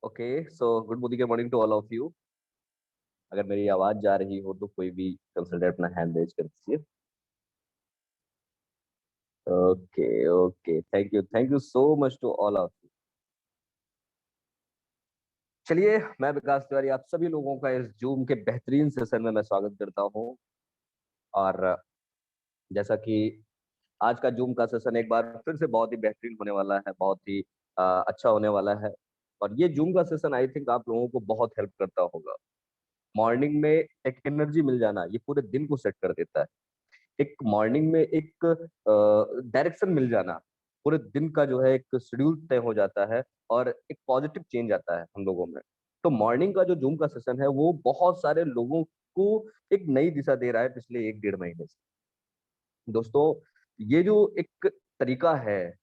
Okay, so good morning to all of you. अगर मेरी आवाज जा रही हो तो कोई भी कंसल्टेंट अपना हैंड रेज कर दीजिए। Okay okay, thank you so much to all of you. चलिए, मैं विकास तिवारी आप सभी लोगों का इस जूम के बेहतरीन सेशन में मैं स्वागत करता हूँ। और जैसा कि आज का जूम का सेशन एक बार फिर से बहुत ही बेहतरीन होने वाला है, बहुत ही अच्छा होने वाला है। और ये जूम का सेशन आई थिंक आप लोगों को बहुत हेल्प करता होगा। मॉर्निंग में एक एनर्जी मिल जाना ये पूरे दिन को सेट कर देता है। एक मॉर्निंग में एक डायरेक्शन मिल जाना पूरे दिन का जो है एक शेड्यूल तय हो जाता है और एक पॉजिटिव चेंज आता है हम लोगों में। तो मॉर्निंग का जो जूम का सेशन है वो बहुत सारे लोगों को एक नई दिशा दे रहा है पिछले 1 डेढ़ महीने से। दोस्तों, ये जो एक तरीका है,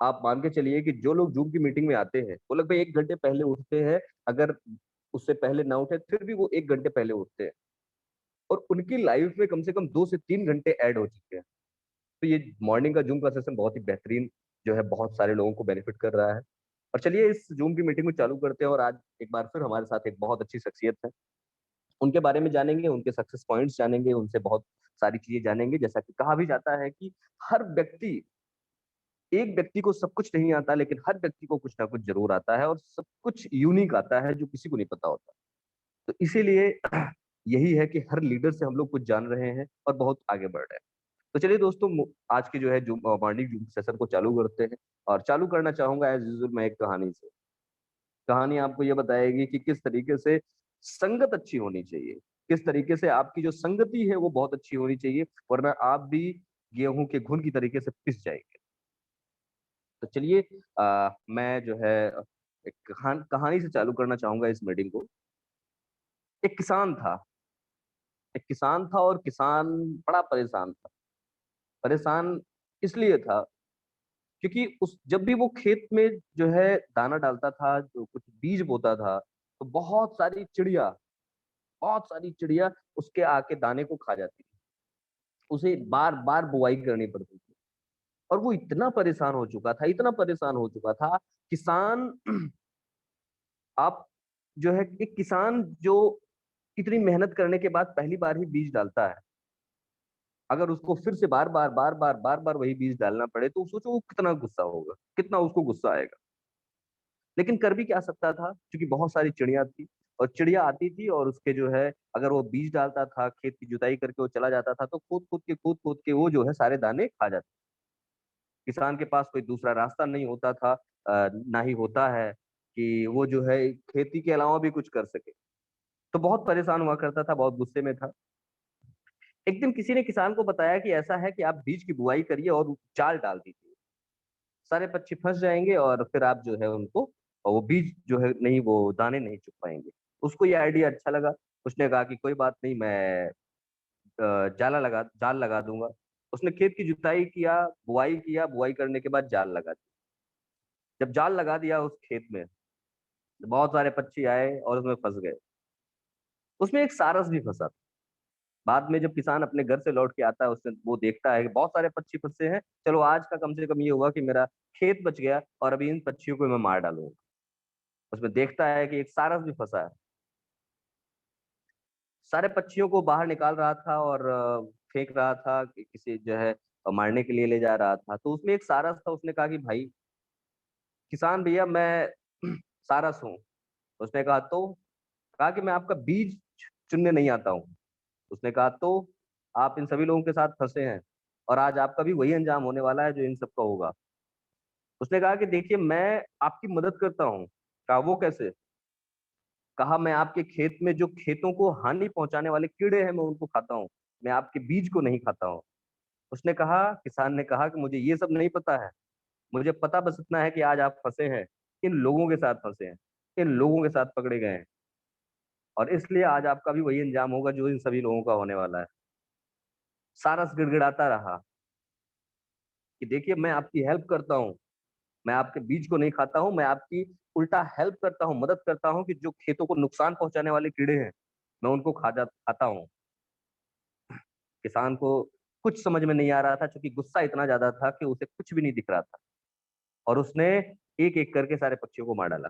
आप मान के चलिए कि जो लोग जूम की मीटिंग में आते हैं वो लगभग 1 घंटे पहले उठते हैं। अगर उससे पहले ना उठे फिर भी वो 1 घंटे पहले उठते हैं और उनकी लाइफ में कम से कम 2 से 3 घंटे ऐड हो चुके हैं। तो ये मॉर्निंग का जूम का सेशन बहुत ही बेहतरीन जो है बहुत सारे लोगों को बेनिफिट कर रहा है। और चलिए इस जूम की मीटिंग को चालू करते हैं और आज एक बार फिर हमारे साथ एक बहुत अच्छी शख्सियत है। उनके बारे में जानेंगे, उनके सक्सेस पॉइंट्स जानेंगे, उनसे बहुत सारी चीजें जानेंगे। जैसा कि कहा भी जाता है कि हर व्यक्ति एक व्यक्ति को सब कुछ नहीं आता, लेकिन हर व्यक्ति को कुछ ना कुछ जरूर आता है और सब कुछ यूनिक आता है जो किसी को नहीं पता होता। तो इसीलिए यही है कि हर लीडर से हम लोग कुछ जान रहे हैं और बहुत आगे बढ़ रहे हैं। तो चलिए दोस्तों, आज की जो है जो मॉर्निंग जूम सेशन को चालू करते हैं। और चालू करना चाहूंगा एज यूजुअल मैं एक कहानी से। कहानी आपको ये बताएगी कि किस तरीके से संगत अच्छी होनी चाहिए, किस तरीके से आपकी जो संगति है वो बहुत अच्छी होनी चाहिए, वरना आप भी गेहूं के घुन की तरीके से पिस जाएंगे। तो चलिए, मैं जो है एक कहानी से चालू करना चाहूंगा इस मीटिंग को। एक किसान था। एक किसान था और किसान बड़ा परेशान था। परेशान इसलिए था क्योंकि उस जब भी वो खेत में जो है दाना डालता था, जो कुछ बीज बोता था, तो बहुत सारी चिड़िया उसके आके दाने को खा जाती थी। उसे बार बार बुआई करनी पड़ती थी और वो इतना परेशान हो चुका था, इतना परेशान हो चुका था। किसान आप जो है एक किसान जो इतनी मेहनत करने के बाद पहली बार ही बीज डालता है, अगर उसको फिर से बार बार वही बीज डालना पड़े तो सोचो वो कितना गुस्सा होगा, कितना उसको गुस्सा आएगा। लेकिन कर भी क्या सकता था, क्योंकि बहुत सारी चिड़िया थी और चिड़िया आती थी और उसके जो है अगर वो बीज डालता था, खेत की जुताई करके वो चला जाता था, तो कूद कूद के वो जो है सारे दाने खा जाते। किसान के पास कोई दूसरा रास्ता नहीं होता था, ना ही होता है कि वो जो है खेती के अलावा भी कुछ कर सके। तो बहुत परेशान हुआ करता था, बहुत गुस्से में था। एक दिन किसी ने किसान को बताया कि ऐसा है कि आप बीज की बुआई करिए और चाल डाल दीजिए, सारे पक्षी फंस जाएंगे और फिर आप जो है उनको, और वो बीज जो है नहीं, वो दाने नहीं चुग पाएंगे। उसको ये आइडिया अच्छा लगा। उसने कहा कि कोई बात नहीं, मैं जाल लगा दूंगा। उसने खेत की जुताई किया, बुआई करने के बाद जाल लगा दिया। जब जाल लगा दिया उस खेत में, तो बहुत सारे पक्षी आए और उसमें फंस गए। उसमें एक सारस भी फंसा। बाद में जब किसान अपने घर से लौट के आता है, उसने वो देखता है कि बहुत सारे पक्षी फंसे हैं। चलो आज का कम से कम ये हुआ कि मेरा खेत बच गया और अभी इन पक्षियों को मैं मार डालूंगा। उसमें देखता है कि एक सारस भी फंसा है। सारे पक्षियों को बाहर निकाल रहा था और फेंक रहा था कि किसी जो है मारने के लिए ले जा रहा था। तो उसमें एक सारस था। उसने कहा कि भाई किसान भैया, मैं सारस हूँ। उसने कहा तो, कहा कि मैं आपका बीज चुनने नहीं आता हूँ। उसने कहा तो, आप इन सभी लोगों के साथ फंसे हैं और आज आपका भी वही अंजाम होने वाला है जो इन सबका होगा। उसने कहा कि देखिए, मैं आपकी मदद करता हूँ। कहा वो कैसे? कहा मैं आपके खेत में जो खेतों को हानि पहुंचाने वाले कीड़े हैं मैं उनको खाता हूँ, मैं आपके बीज को नहीं खाता हूँ। उसने कहा, किसान ने कहा कि मुझे ये सब नहीं पता है, मुझे पता बस इतना है कि आज आप फंसे हैं, इन लोगों के साथ फंसे हैं, इन लोगों के साथ पकड़े गए हैं और इसलिए आज आपका भी वही अंजाम होगा जो इन सभी लोगों का होने वाला है। सारस गिड़गिड़ाता रहा कि देखिए, मैं आपकी हेल्प करता हूँ, मैं आपके बीज को नहीं खाता हूँ, मैं आपकी उल्टा हेल्प करता हूँ, मदद करता हूँ कि जो खेतों को नुकसान पहुंचाने वाले कीड़े हैं मैं उनको खाता हूँ। किसान को कुछ समझ में नहीं आ रहा था, क्योंकि गुस्सा इतना ज्यादा था कि उसे कुछ भी नहीं दिख रहा था और उसने एक एक करके सारे पक्षियों को मार डाला।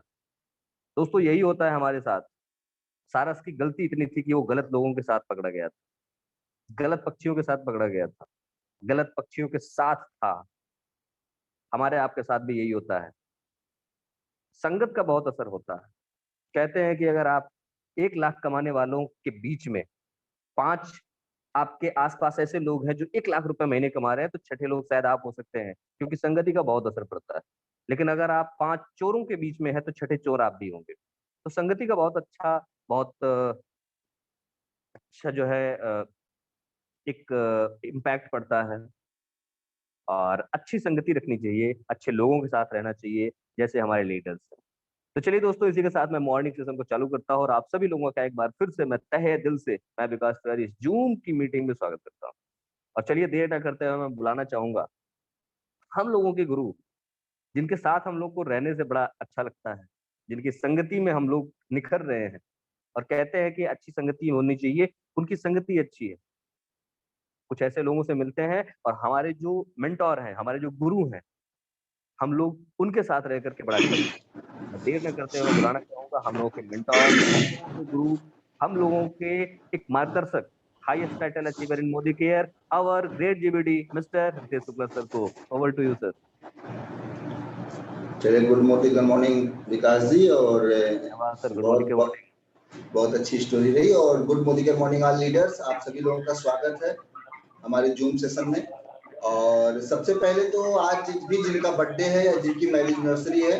दोस्तों यही होता है हमारे साथ। सारस की गलती इतनी थी कि वो गलत लोगों के साथ पकड़ा गया था, गलत पक्षियों के साथ पकड़ा गया था, गलत पक्षियों के साथ था। हमारे आपके साथ भी यही होता है। संगत का बहुत असर होता है। कहते हैं कि अगर आप 1 लाख कमाने वालों के बीच में 5 आपके आसपास ऐसे लोग हैं जो 1 लाख रुपए महीने कमा रहे हैं, तो छठे लोग शायद आप हो सकते हैं, क्योंकि संगति का बहुत असर पड़ता है। लेकिन अगर आप 5 चोरों के बीच में है, तो छठे चोर आप भी होंगे। तो संगति का बहुत अच्छा, बहुत अच्छा जो है एक इम्पैक्ट पड़ता है। और अच्छी संगति रखनी चाहिए, अच्छे लोगों के साथ रहना चाहिए, जैसे हमारे लीडर्स हैं। तो चलिए दोस्तों, इसी के साथ मैं मॉर्निंग सेशन को चालू करता हूँ और आप सभी लोगों का एक बार फिर से मैं तहे दिल से, मैं विकास तिवारी, इस जूम की मीटिंग में स्वागत करता हूँ। और चलिए देर न करते हुए मैं बुलाना चाहूंगा हम लोगों के गुरु, जिनके साथ हम लोग को रहने से बड़ा अच्छा लगता है, जिनकी संगति में हम लोग निखर रहे हैं और कहते हैं कि अच्छी संगति होनी चाहिए। उनकी संगति अच्छी है। कुछ ऐसे लोगों से मिलते हैं और हमारे जो मेंटोर हैं, हमारे जो गुरु हैं, हम लोग उनके साथ रह करके बड़ा अच्छा फील। मैं देर न करते हुए बुलाना चाहूंगा हम लोगों के मेंटोर, हम लोगों के गुरु, हम लोगों के एक मार्गदर्शक, highest title achiever in Modi care, our great GBD mister Ritesh Shukla sir को। Over to you sir. चलिए, गुड मॉर्निंग विकास जी। और धन्यवाद सर। गुड बहुत मॉर्निंग। बहुत बहुत अच्छी स्टोरी रही। और गुड मॉर्निंग ऑल लीडर्स, आप सभी लोगों का स्वागत है हमारे जूम सेशन में। और सबसे पहले तो आज भी जिनका बर्थडे है या जिनकी मैरिज एनिवर्सरी है,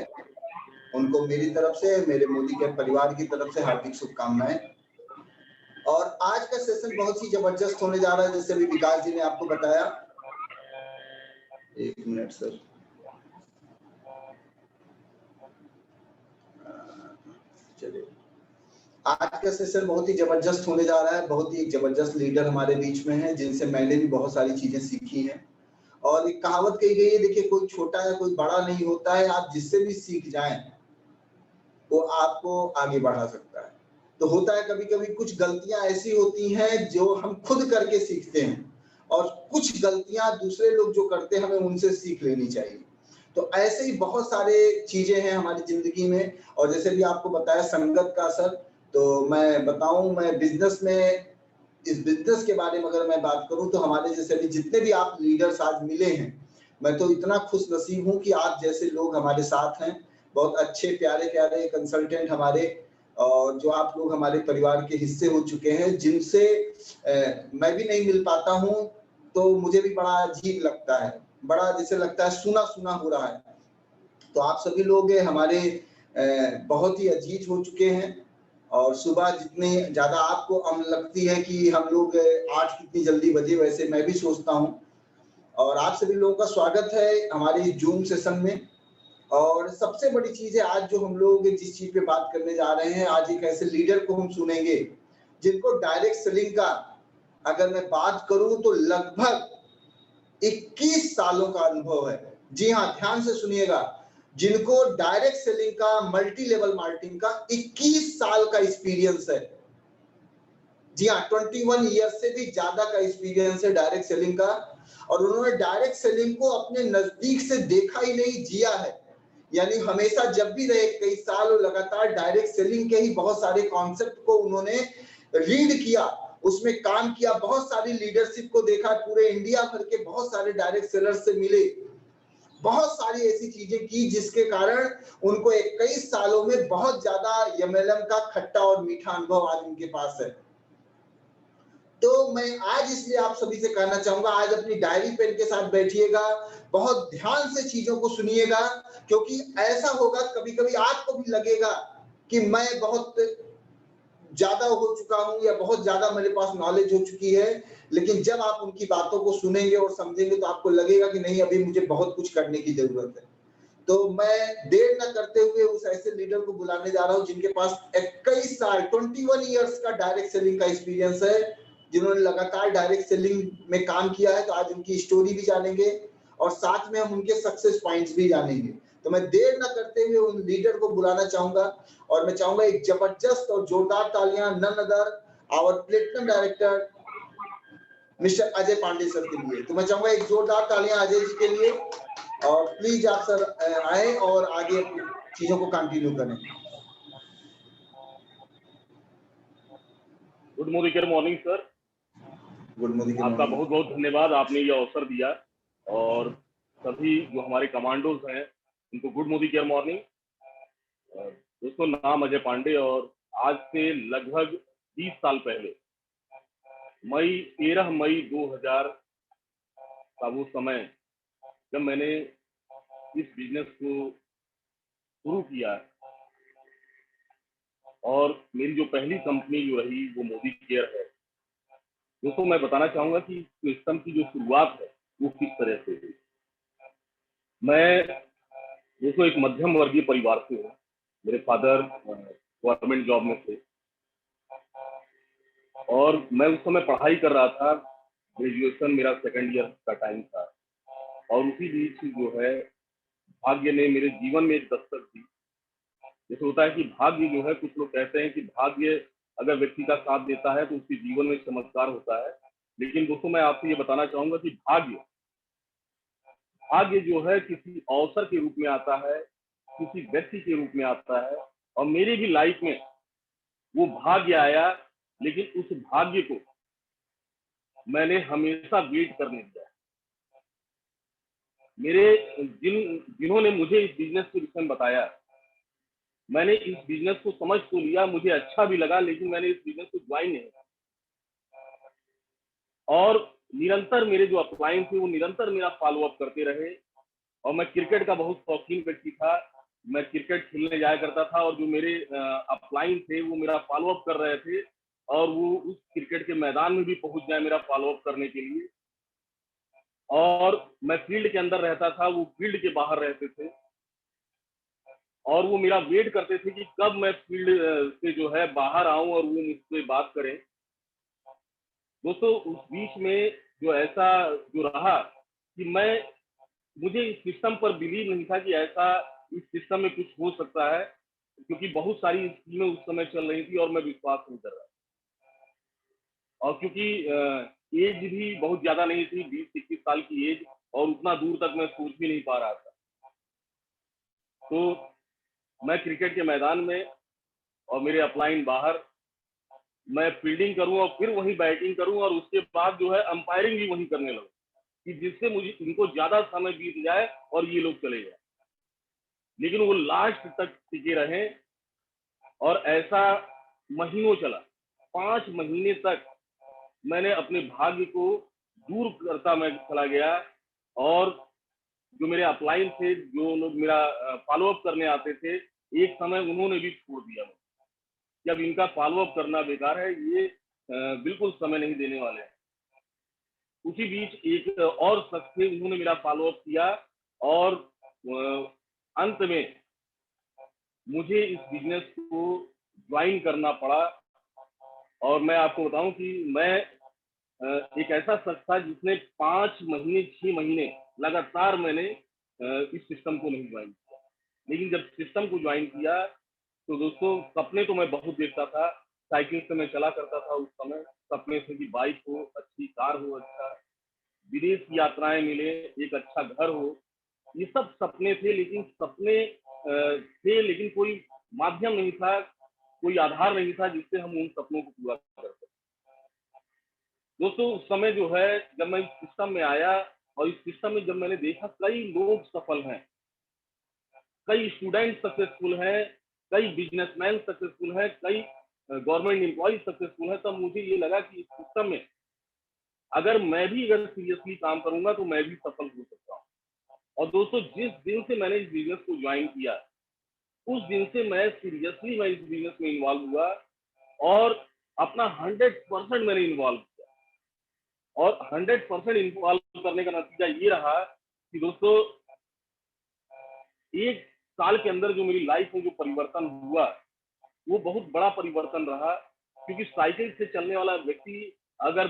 उनको मेरी तरफ से, मेरे मोदी के परिवार की तरफ से हार्दिक शुभकामनाएं। और आज का सेशन बहुत ही जबरदस्त होने जा रहा है, जैसे अभी विकास जी ने आपको बताया। एक मिनट सर। चलिए, आज का सेशन बहुत ही जबरदस्त होने जा रहा है। बहुत ही एक जबरदस्त लीडर हमारे बीच में है, जिनसे मैंने भी बहुत सारी चीजें सीखी हैं। और एक कहावत कही गई है, देखिए कोई छोटा या कोई बड़ा नहीं होता है, आप जिससे भी सीख जाएं वो आपको आगे बढ़ा सकता है। तो होता है कभी कभी कुछ गलतियां ऐसी होती हैं जो हम खुद करके सीखते हैं, और कुछ गलतियां दूसरे लोग जो करते हैं हमें उनसे सीख लेनी चाहिए। तो ऐसे ही बहुत सारे चीजें हैं हमारी जिंदगी में। और जैसे भी आपको बताया संगत का असर, तो मैं बताऊं, मैं बिजनेस में, इस बिजनेस के बारे में अगर मैं बात करूं, तो हमारे जैसे भी जितने भी आप लीडर्स आज मिले हैं, मैं तो इतना खुश नसीब हूं कि आप जैसे लोग हमारे साथ हैं। बहुत अच्छे प्यारे प्यारे कंसल्टेंट हमारे, और जो आप लोग हमारे परिवार के हिस्से हो चुके हैं, जिनसे मैं भी नहीं मिल पाता हूं, तो मुझे भी बड़ा अजीब लगता है, बड़ा जैसे लगता है सुना सुना हो रहा है। तो आप सभी लोग हमारे बहुत ही अजीज हो चुके हैं। और सुबह जितने ज्यादा आपको लगती है कि हम लोग 8 कितनी जल्दी बजे, वैसे मैं भी सोचता हूँ। और आप सभी लोगों का स्वागत है हमारे जूम सेशन में। और सबसे बड़ी चीज है आज जो हम लोग जिस चीज पे बात करने जा रहे हैं, आज एक ऐसे लीडर को हम सुनेंगे जिनको डायरेक्ट सेलिंग का अगर मैं बात करूं तो लगभग 21 सालों का अनुभव है। जी हाँ, ध्यान से सुनिएगा, जिनको डायरेक्ट सेलिंग का, मल्टी लेवल मार्केटिंग का 21 साल का एक्सपीरियंस है। जी हाँ, 21 ईयर से भी ज्यादा का एक्सपीरियंस है डायरेक्ट सेलिंग का। और उन्होंने डायरेक्ट सेलिंग को अपने नजदीक से देखा ही नहीं, जिया है। यानी हमेशा जब भी रहे, कई साल लगातार डायरेक्ट सेलिंग के ही बहुत सारे कॉन्सेप्ट को उन्होंने रीड किया, उसमें काम किया, बहुत सारी लीडरशिप को देखा, पूरे इंडिया भर के बहुत सारे डायरेक्ट सेलर से मिले, बहुत सारी ऐसी चीजें की जिसके कारण उनको 21 सालों में बहुत ज्यादा एमएलएम का खट्टा और मीठा अनुभव आज उनके पास है। तो मैं आज इसलिए आप सभी से कहना चाहूंगा, आज अपनी डायरी पेन के साथ बैठिएगा, बहुत ध्यान से चीजों को सुनिएगा, क्योंकि ऐसा होगा कभी कभी आपको भी लगेगा कि मैं बहुत ज्यादा हो चुका हूं या बहुत ज्यादा मेरे पास नॉलेज हो चुकी है। लेकिन जब आप उनकी बातों को सुनेंगे और समझेंगे तो आपको लगेगा कि नहीं, अभी मुझे बहुत कुछ करने की जरूरत है। तो मैं देर न करते हुए उस ऐसे लीडर को बुलाने जा रहा हूं जिनके पास 21 साल 21 इयर्स का डायरेक्ट सेलिंग का एक्सपीरियंस है, जिन्होंने लगातार डायरेक्ट सेलिंग में काम किया है। तो आज उनकी स्टोरी भी जानेंगे और साथ में हम उनके सक्सेस पॉइंट्स भी जानेंगे। तो मैं देर न करते हुए उन लीडर को बुलाना चाहूंगा, और मैं चाहूंगा एक जबरदस्त और जोरदार तालियां none other our platinum director mister Ajay Pandey sir के लिए। तो मैं चाहूंगा एक जोरदार तालियां अजय जी के लिए, और प्लीज आप सर आए और आगे चीजों को कंटिन्यू करें। Good morning sir. Good morning. आपका बहुत बहुत धन्यवाद, आपने ये अवसर दिया। और सभी जो हमारे कमांडोज हैं उनको गुड मॉर्निंग। दोस्तों, नाम अजय पांडे और आज से लगभग 20 साल पहले 13 मई 2000 का वो समय जब मैंने इस बिजनेस को शुरू किया और मेरी जो पहली कंपनी जो रही वो मोदी केयर है। दोस्तों, मैं बताना चाहूंगा कि सिस्टम की जो शुरुआत है वो किस तरह से हुई। मैं दोस्तों एक मध्यम वर्गीय परिवार से हूँ। मेरे फादर गवर्नमेंट जॉब में थे और मैं उस समय पढ़ाई कर रहा था। ग्रेजुएशन मेरा सेकंड ईयर का टाइम था और उसी बीच जो है भाग्य ने मेरे जीवन में एक दस्तक दी। जैसे होता है कि भाग्य जो है, कुछ लोग कहते हैं कि भाग्य अगर व्यक्ति का साथ देता है तो उसके जीवन में चमत्कार होता है। लेकिन दोस्तों, मैं आपसे ये बताना चाहूंगा कि भाग्य जो है किसी अवसर के रूप में आता है, किसी व्यक्ति के रूप में आता है। और मेरी भी लाइफ में वो भाग्य आया, लेकिन उस भाग्य को मैंने हमेशा वेट करने दिया। जिन्होंने मुझे इस बिजनेस के विषय में बताया, मैंने इस बिजनेस को समझ तो लिया, मुझे अच्छा भी लगा, लेकिन मैंने इस बिजनेस को ज्वाइन नहीं किया। और निरंतर मेरे जो अपलाइन थे वो निरंतर मेरा फॉलो अप करते रहे। और मैं क्रिकेट का बहुत शौकीन व्यक्ति था, मैं क्रिकेट खेलने जाया करता था और जो मेरे अपलाइन थे वो मेरा फॉलो अप कर रहे थे और वो उस क्रिकेट के मैदान में भी पहुंच जाए मेरा फॉलो अप करने के लिए। और मैं फील्ड के अंदर रहता था, वो फील्ड के बाहर रहते थे और वो मेरा वेट करते थे कि कब मैं फील्ड से जो है बाहर आऊं और वो मुझसे बात करें। दोस्तों, उस बीच में जो ऐसा जो रहा कि मुझे इस सिस्टम पर बिलीव नहीं था कि ऐसा इस सिस्टम में कुछ हो सकता है, क्योंकि बहुत सारी स्कीमें उस समय चल रही थी और मैं विश्वास नहीं कर रहा। और क्योंकि एज भी बहुत ज्यादा नहीं थी, 20-21 साल की एज, और उतना दूर तक मैं सोच भी नहीं पा रहा था। तो मैं क्रिकेट के मैदान में और मेरे अपलाइन बाहर, मैं फील्डिंग करूं और फिर वहीं बैटिंग करूं और उसके बाद जो है अंपायरिंग भी वहीं करने लगूं कि जिससे मुझे इनको ज्यादा समय बीत जाए और ये लोग चले जाए। लेकिन वो लास्ट तक टिके रहे और ऐसा महीनों चला। 5 महीने तक मैंने अपने भाग्य को दूर करता मैं चला गया और जो मेरे अपलाइन थे, जो लोग मेरा फॉलो अप करने आते थे, एक समय उन्होंने भी छोड़ दिया कि अब इनका फॉलो अप करना बेकार है, ये बिल्कुल समय नहीं देने वाले हैं। उसी बीच एक और शख्स थे, उन्होंने मेरा फॉलो अप किया और अंत में मुझे इस बिजनेस को ज्वाइन करना पड़ा। और मैं आपको बताऊं कि मैं एक ऐसा शख्स था जिसने 5 महीने 6 महीने लगातार मैंने इस सिस्टम को नहीं ज्वाइन किया। लेकिन जब सिस्टम को ज्वाइन किया तो दोस्तों, सपने तो मैं बहुत देखता था। साइकिल से मैं चला करता था उस समय, सपने थे कि बाइक हो, अच्छी कार हो, अच्छा विदेश की यात्राएं मिले, एक अच्छा घर हो। ये सब सपने थे, लेकिन सपने थे, लेकिन कोई माध्यम नहीं था, कोई आधार नहीं था जिससे हम उन सपनों को पूरा कर सकते। दोस्तों, उस समय जो है जब मैं इस सिस्टम में आया और इस सिस्टम में जब मैंने देखा कई लोग सफल हैं, कई स्टूडेंट सक्सेसफुल हैं, कई बिजनेसमैन सक्सेसफुल हैं, कई गवर्नमेंट एम्प्लॉय सक्सेसफुल हैं, तब मुझे ये लगा कि इस सिस्टम में अगर सीरियसली काम करूंगा तो मैं भी सफल हो सकता हूँ। और दोस्तों, जिस दिन से मैंने इस बिजनेस को ज्वाइन किया, उस दिन से मैं इस बिजनेस में इन्वॉल्व हुआ और अपना 100% मैंने इन्वॉल्व किया। और 100% इन्वॉल्व करने का नतीजा ये रहा कि दोस्तों, 1 साल के अंदर जो मेरी लाइफ में जो परिवर्तन हुआ वो बहुत बड़ा परिवर्तन रहा। क्योंकि साइकिल से चलने वाला व्यक्ति अगर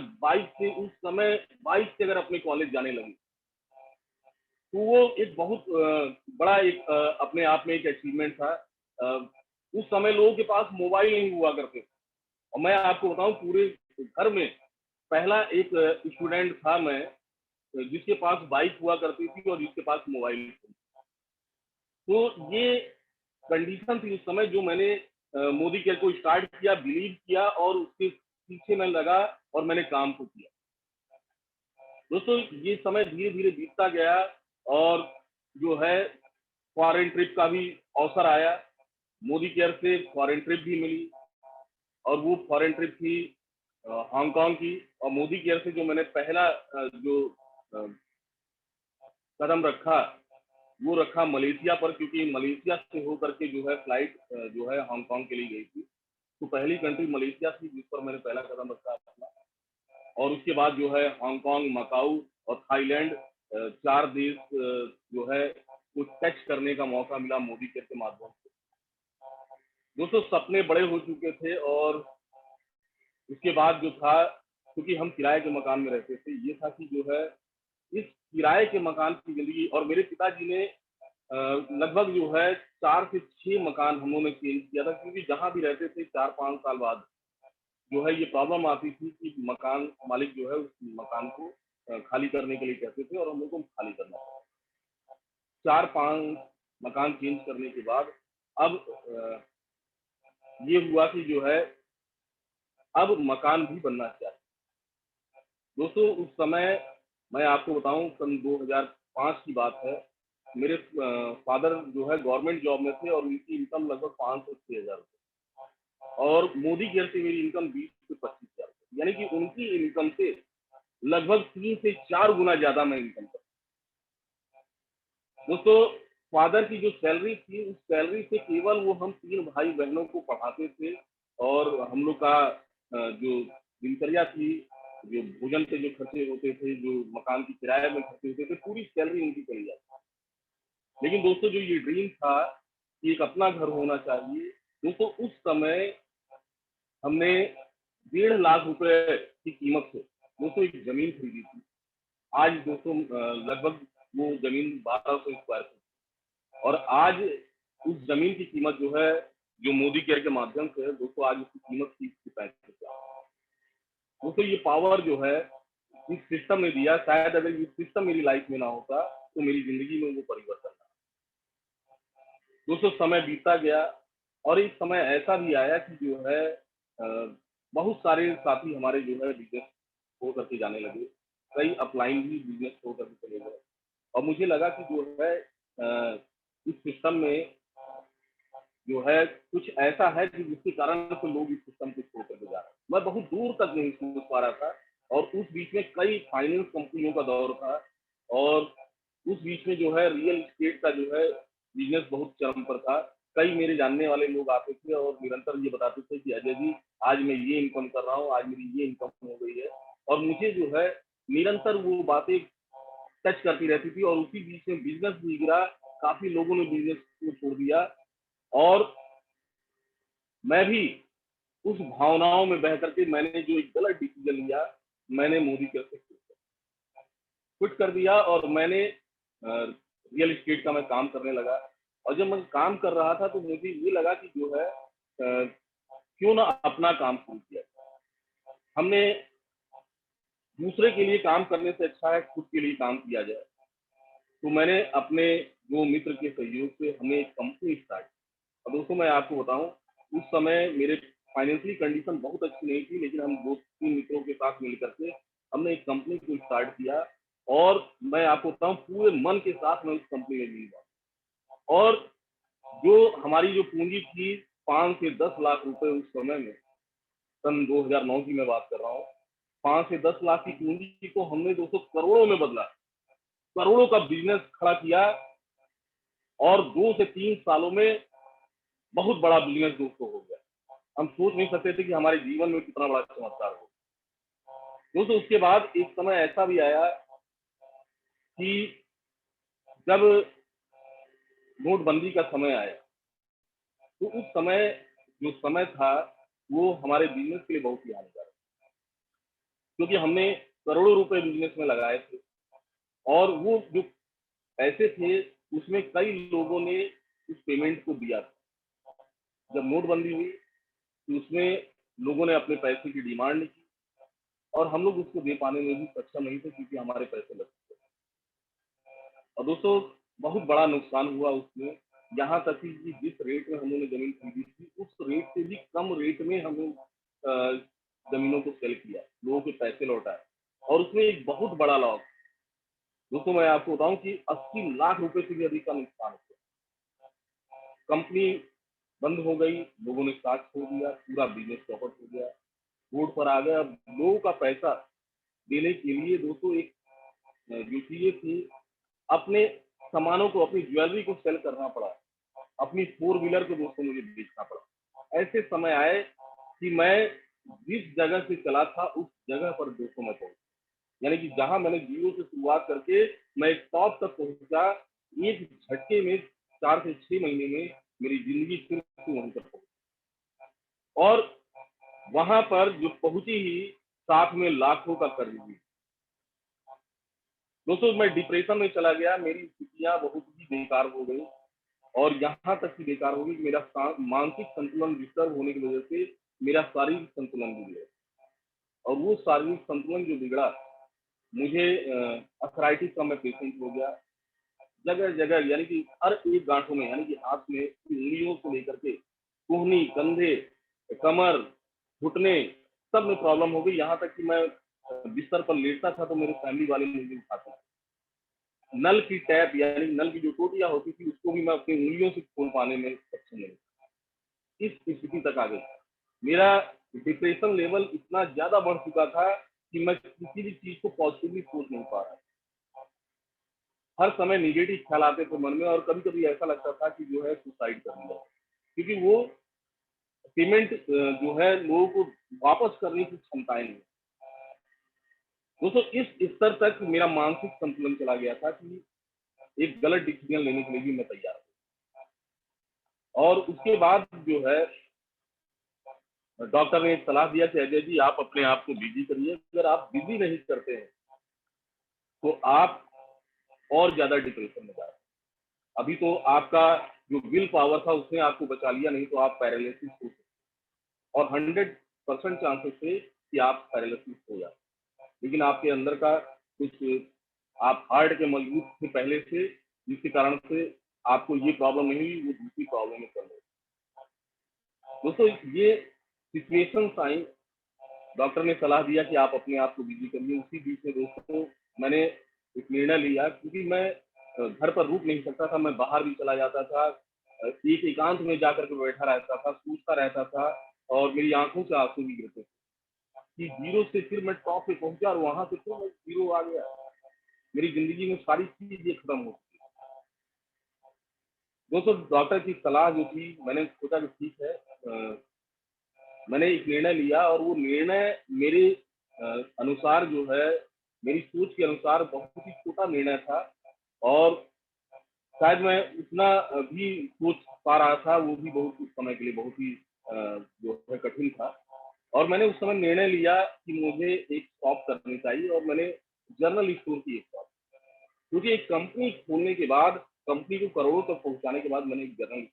उस समय बाइक से अगर अपने कॉलेज जाने लगे तो वो एक बहुत बड़ा एक अपने आप में एक अचीवमेंट था। उस समय लोगों के पास मोबाइल नहीं हुआ करते थे और मैं आपको बताऊं, पूरे घर में पहला एक स्टूडेंट था मैं जिसके पास बाइक हुआ करती थी और जिसके पास मोबाइल थी। तो ये कंडीशन थी उस समय जो मैंने मोदी केयर को स्टार्ट किया, बिलीव किया और उसके पीछे मैं लगा और मैंने काम को किया। दोस्तों ये समय धीरे धीरे बीतता गया और जो है फॉरेन ट्रिप का भी अवसर आया। मोदी केयर से फॉरेन ट्रिप भी मिली और वो फॉरेन ट्रिप थी हांगकांग की। और मोदी केयर से जो मैंने पहला जो कदम रखा वो रखा मलेशिया पर, क्योंकि मलेशिया से होकर के जो है फ्लाइट जो है हांगकांग के लिए गई थी। तो पहली कंट्री मलेशिया थी जिस पर मैंने पहला कदम रखा अपना। और उसके बाद जो है हांगकांग, मकाऊ और थाईलैंड 4 देश जो है कुछ टच करने का मौका मिला मोदी केयर के माध्यम से। दोस्तों सपने बड़े हो चुके थे और उसके बाद जो था, क्योंकि हम किराए के मकान में रहते थे, ये था कि जो है इस किराए के मकान की जिंदगी, और मेरे पिताजी ने लगभग जो है 4 से 6 मकान हम लोगों ने चेंज किया था, क्योंकि जहां भी रहते थे 4-5 साल बाद जो है ये प्रॉब्लम आती थी कि मकान मालिक जो है उस मकान को खाली करने के लिए कहते थे और हम लोग को खाली करना था। 4-5 मकान चेंज करने के बाद अब ये हुआ कि जो है अब मकान भी बनना चाहिए। दोस्तों उस समय मैं आपको बताऊं, सन 2005 की बात है। मेरे फादर जो है गवर्नमेंट जॉब में थे और उनकी इनकम लगभग 500 से 6,000 रुपये, और मोदी केयर से मेरी इनकम 20 से 25,000 रुपये, यानी कि उनकी इनकम से लगभग 3 से 4 गुना ज्यादा मैं इनकम करता। दोस्तों फादर की जो सैलरी थी उस सैलरी से केवल वो हम 3 भाई बहनों को पढ़ाते थे, और हम लोग का जो दिनचर्या थी, जो भोजन के जो खर्चे होते थे, जो मकान की किराए में खर्चे होते थे, पूरी सैलरी उनकी चली जाती। लेकिन दोस्तों जो ये ड्रीम था कि एक अपना घर होना चाहिए, दोस्तों उस समय हमने 1.5 लाख रुपए की कीमत से दोस्तों एक जमीन खरीदी थी। आज दोस्तों लगभग वो जमीन 1200 स्क्वायर फीट, और आज उस जमीन की कीमत जो है, जो मोदी केयर के माध्यम से है दोस्तों, आज उसकी कीमत 30 से 35 हजार। दोस्तों ये पावर जो है इस सिस्टम ने दिया। शायद अगर ये सिस्टम मेरी लाइफ में ना होता तो मेरी जिंदगी में वो परिवर्तन ना। दोस्तों समय बीतता गया और एक समय ऐसा भी आया कि जो है बहुत सारे साथी हमारे जो है बिजनेस हो करके जाने लगे, कई अपलाइन भी बिजनेस हो करके चले गए, और मुझे लगा कि जो है इस सिस्टम में जो है कुछ ऐसा है कि जिसके कारण से लोग इस सिस्टम को छोड़ करके जा रहे हैं। मैं बहुत दूर तक नहीं सोच पा रहा था, और उस बीच में कई फाइनेंस कंपनियों का दौर था, और उस बीच में जो है रियल एस्टेट का जो है बिजनेस बहुत चरम पर था। कई मेरे जानने वाले लोग आते थे और निरंतर ये बताते थे कि अजय जी आज मैं ये इनकम कर रहा हूँ, आज मेरी ये इनकम हो गई है, और मुझे जो है निरंतर वो बातें टच करती रहती थी। और उसी बीच में बिजनेस भी गिरा, काफी लोगों ने बिजनेस को छोड़ दिया, और मैं भी उस भावनाओं में बह करके मैंने जो एक गलत डिसीजन लिया, मैंने मोदी केयर से क्विट कर दिया और मैंने रियल एस्टेट का मैं काम करने लगा। और जब मैं काम कर रहा था तो मुझे ये लगा कि जो है क्यों ना अपना काम शुरू किया। हमने दूसरे के लिए काम करने से अच्छा है खुद के लिए काम किया जाए। तो मैंने अपने जो मित्र के सहयोग से हमने एक कंपनी स्टार्ट की। और दोस्तों मैं आपको बताऊं, उस समय मेरे फाइनेंशियली कंडीशन बहुत अच्छी नहीं थी, लेकिन हम 2-3 मित्रों के साथ मिलकर के हमने एक कंपनी को स्टार्ट किया, और मैं आपको बताऊं पूरे मन के साथ मैं उस कंपनी में जुड़ गया। और जो हमारी जो पूंजी थी 5 से 10 लाख रुपए उस समय में, सन 2009 की मैं बात कर रहा हूँ, 5 से 10 लाख की पूंजी को हमने दोस्तों करोड़ों में बदला, करोड़ों का बिजनेस खड़ा किया, और 2 से 3 सालों में बहुत बड़ा बिजनेस दोस्तों हो गया। हम सोच नहीं सकते थे कि हमारे जीवन में कितना बड़ा चमत्कार हो। दोस्तों उसके बाद एक समय ऐसा भी आया कि जब नोटबंदी का समय आया, तो उस समय जो समय था वो हमारे बिजनेस के लिए बहुत ही हानिकारक, क्योंकि हमने करोड़ों रुपए बिजनेस में लगाए थे, और वो जो पैसे थे उसमें कई लोगों ने उस पेमेंट को दिया था। जब नोटबंदी हुई तो उसमें लोगों ने अपने पैसे की डिमांड की, और हम लोग उसको दे पाने में भी सक्षम नहीं थे क्योंकि हमारे पैसे लग चुके थे। और दोस्तों बहुत बड़ा नुकसान हुआ उसमें, यहाँ तक कि जिस रेट में हम लोगों ने जमीन खरीदी थी उस रेट से भी कम रेट में हम लोग जमीनों को सेल किया, लोगों के पैसे लौटाए, और उसमें एक बहुत बड़ा लॉस। दोस्तों मैं आपको बताऊं कि 80 लाख रुपए से भी अधिक का नुकसान हो गया। कंपनी बंद हो गई, लोगों ने स्टॉक खो दिया, पूरा बिजनेस चौपट हो गया, रोड पर आ गया। अब लोगों का पैसा देने के लिए दोस्तों एक जो चीजें थी, अपने सामानों को, अपनी ज्वेलरी को सेल करना पड़ा, अपनी 4 व्हीलर को दोस्तों मुझे बेचना पड़ा। ऐसे समय आए कि मैं जिस जगह से चला था उस जगह पर दोस्तों मैं पहुंचा, यानी कि जहां मैंने जीरो से शुरुआत करके मैं एक टॉप तक पहुंचा, एक झटके में 4 से 6 महीने में मेरी जिंदगी फिर से वहीं पर पहुंची। और वहां पर जो पहुंची ही, साथ में लाखों का कर्ज भी। दोस्तों मैं डिप्रेशन में चला गया, मेरी स्थितियां बहुत ही बेकार हो गई, और यहाँ तक कि बेकार हो गई कि मेरा मानसिक संतुलन डिस्टर्ब होने की वजह से मेरा शारीरिक संतुलन भी बिगड़ा। और वो शारीरिक संतुलन जो बिगड़ा, मुझे अर्थराइटिस का मैं पेशेंट हो गया। जगह जगह यानी कि हर एक गांठों में, यानी कि हाथ में उंगलियों से लेकर के कोहनी, कंधे, कमर, घुटने, सब में प्रॉब्लम हो गई। यहाँ तक कि मैं बिस्तर पर लेटता था तो मेरे फैमिली वाले मुझे उठाते थे। नल की टैप यानी नल की जो टोटियां होती थी उसको भी मैं अपनी उंगलियों से खोल पाने में सक्षम नहीं, इस स्थिति तक आ गई। मेरा डिप्रेशन लेवल इतना ज्यादा बढ़ चुका था कि मैं किसी भी चीज को पॉजिटिवली सोच नहीं पा रहा। हर समय निगेटिव ख्याल आते थे मन में, और कभी कभी ऐसा लगता था कि जो है सुसाइड कर लिया, क्योंकि वो पेमेंट जो है लोगों को वापस करने की क्षमताएं नहीं। दोस्तों इस स्तर तक मेरा मानसिक संतुलन चला गया था कि एक गलत डिसीजन लेने के लिए भी मैं तैयार हूँ। और उसके बाद जो है डॉक्टर ने सलाह दिया कि अजय जी आप अपने आप को बिजी करिए, अगर आप बिजी नहीं करते हैं तो आप और ज्यादा डिप्रेशन में जाए। अभी तो आपका जो विल पावर था उसने आपको बचा लिया, नहीं तो आप पैरालिसिस हो सकते, और 100% चांसेस थे कि आप पैरालिसिस हो जाए। लेकिन आपके अंदर का कुछ, आप हार्ट के मजबूत थे पहले से, जिसके कारण से आपको ये प्रॉब्लम नहीं हुई, वो दूसरी प्रॉब्लम में चल रही। दोस्तों ये सिचुएशंस आई, डॉक्टर ने सलाह दिया कि आप अपने आप को बिजी करिए। उसी बीच में दोस्तों मैंने एक निर्णय लिया, क्योंकि मैं घर पर रुक नहीं सकता था, मैं बाहर भी चला जाता था, एक एकांत में जाकर के बैठा रहता था, सोचता रहता था, और मेरी आंखों से आंसू भी गिरते थे कि जीरो से फिर मैं टॉप पे पहुंचा और वहां से फिर मैं जीरो आ गया। मेरी जिंदगी में सारी चीजें खत्म हो चुकी। दोस्तों डॉक्टर की सलाह जो थी, मैंने सोचा कि ठीक है, मैंने एक निर्णय लिया, और वो निर्णय मेरे अनुसार जो है, मेरी सोच के अनुसार बहुत ही छोटा निर्णय था, और शायद मैं उतना भी सोच पा रहा था, वो भी बहुत उस समय के लिए बहुत ही जो है कठिन था। और मैंने उस समय निर्णय लिया कि मुझे एक शॉप करनी चाहिए, और मैंने जनरल स्टोर की एक शॉप, क्योंकि एक कंपनी खोलने के बाद, कंपनी को करोड़ों तक पहुंचाने के बाद मैंने एक जनरल,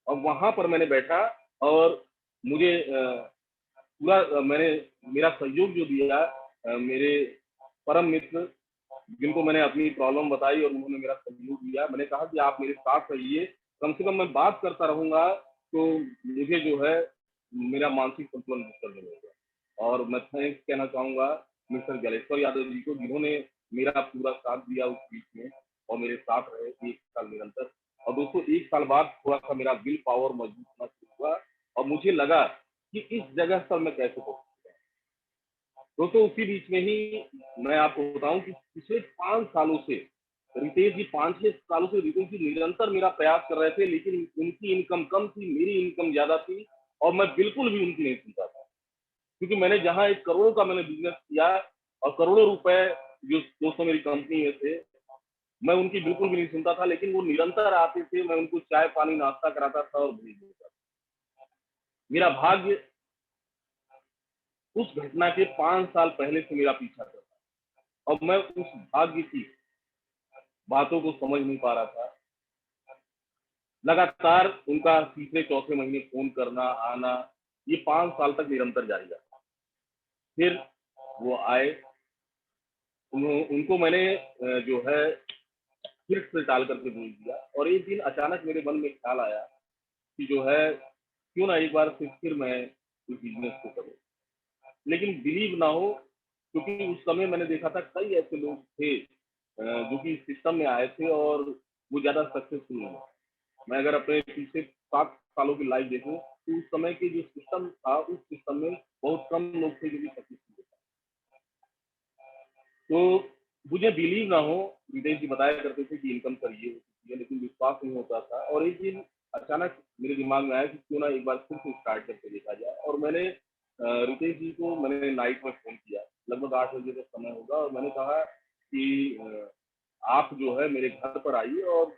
और वहां पर मैंने बैठा, और मुझे पूरा मैंने, मेरा सहयोग जो दिया मेरे परम मित्र, जिनको मैंने अपनी प्रॉब्लम बताई और उन्होंने मेरा सहयोग दिया। मैंने कहा कि आप मेरे साथ रहिए, कम से कम मैं बात करता रहूंगा तो मुझे जो है मेरा मानसिक संतुलन डिस्टर्ब नहीं होगा। और मैं थैंक्स कहना चाहूंगा मिस्टर जलेश्वर यादव जी को, जिन्होंने मेरा पूरा साथ दिया उस बीच में, और मेरे साथ रहे 1 साल निरंतर। और दोस्तों 1 साल बाद थोड़ा सा मेरा विल पावर मजबूत होना शुरू हुआ, और मुझे लगा कि इस जगह पर मैं कैसे पहुंच सकता हूँ। दोस्तों उसी बीच में ही मैं आपको बताऊं कि पिछले 5 सालों से रितेश जी, 5-6 सालों से रितेश जी निरंतर मेरा प्रयास कर रहे थे, लेकिन उनकी इनकम कम थी, मेरी इनकम ज्यादा थी, और मैं बिल्कुल भी उनकी नहीं सुनता था। क्योंकि मैंने जहां 1 करोड़ का मैंने बिजनेस किया, और करोड़ों रुपए जो दोस्तों मेरी कंपनी में थे, मैं उनकी बिल्कुल भी नहीं सुनता था। लेकिन वो निरंतर आते थे, मैं उनको चाय पानी नाश्ता कराता था और भेज देता था। मेरा भाग्य उस घटना के 5 साल पहले से मेरा पीछा कर रहा, और मैं उस भाग्य की बातों को समझ नहीं पा रहा था। लगातार उनका तीसरे चौथे महीने फोन करना आना, ये 5 साल तक निरंतर जारी रहा। फिर वो आए, उनको मैंने जो है फिर से टाल करके बोल दिया, और एक दिन अचानक मेरे मन में ख्याल आया कि जो है क्यों ना एक बार फिर मैं इस बिजनेस को करो। लेकिन बिलीव ना हो, क्योंकि उस समय मैंने देखा था कई ऐसे लोग थे जो कि सिस्टम में आए थे और वो ज़्यादा सक्सेसफुल नहीं हुए। मैं अगर अपने पीछे 7 सालों की लाइफ देखूँ, तो उस समय के जो सिस्टम था, उस सिस्टम में बहुत कम लोग थे जो कि सक्सेसफुल थे। तो मुझे बिलीव ना हो, रितेश जी बताया करते थे कि इनकम करिए, लेकिन विश्वास नहीं होता था। और एक दिन अचानक मेरे दिमाग में आया कि क्यों ना एक बार फिर से स्टार्ट करके देखा जाए। और मैंने रितेश जी को मैंने नाइट में फ़ोन किया, लगभग 8 बजे का समय होगा, और मैंने कहा कि आप जो है मेरे घर पर आइए और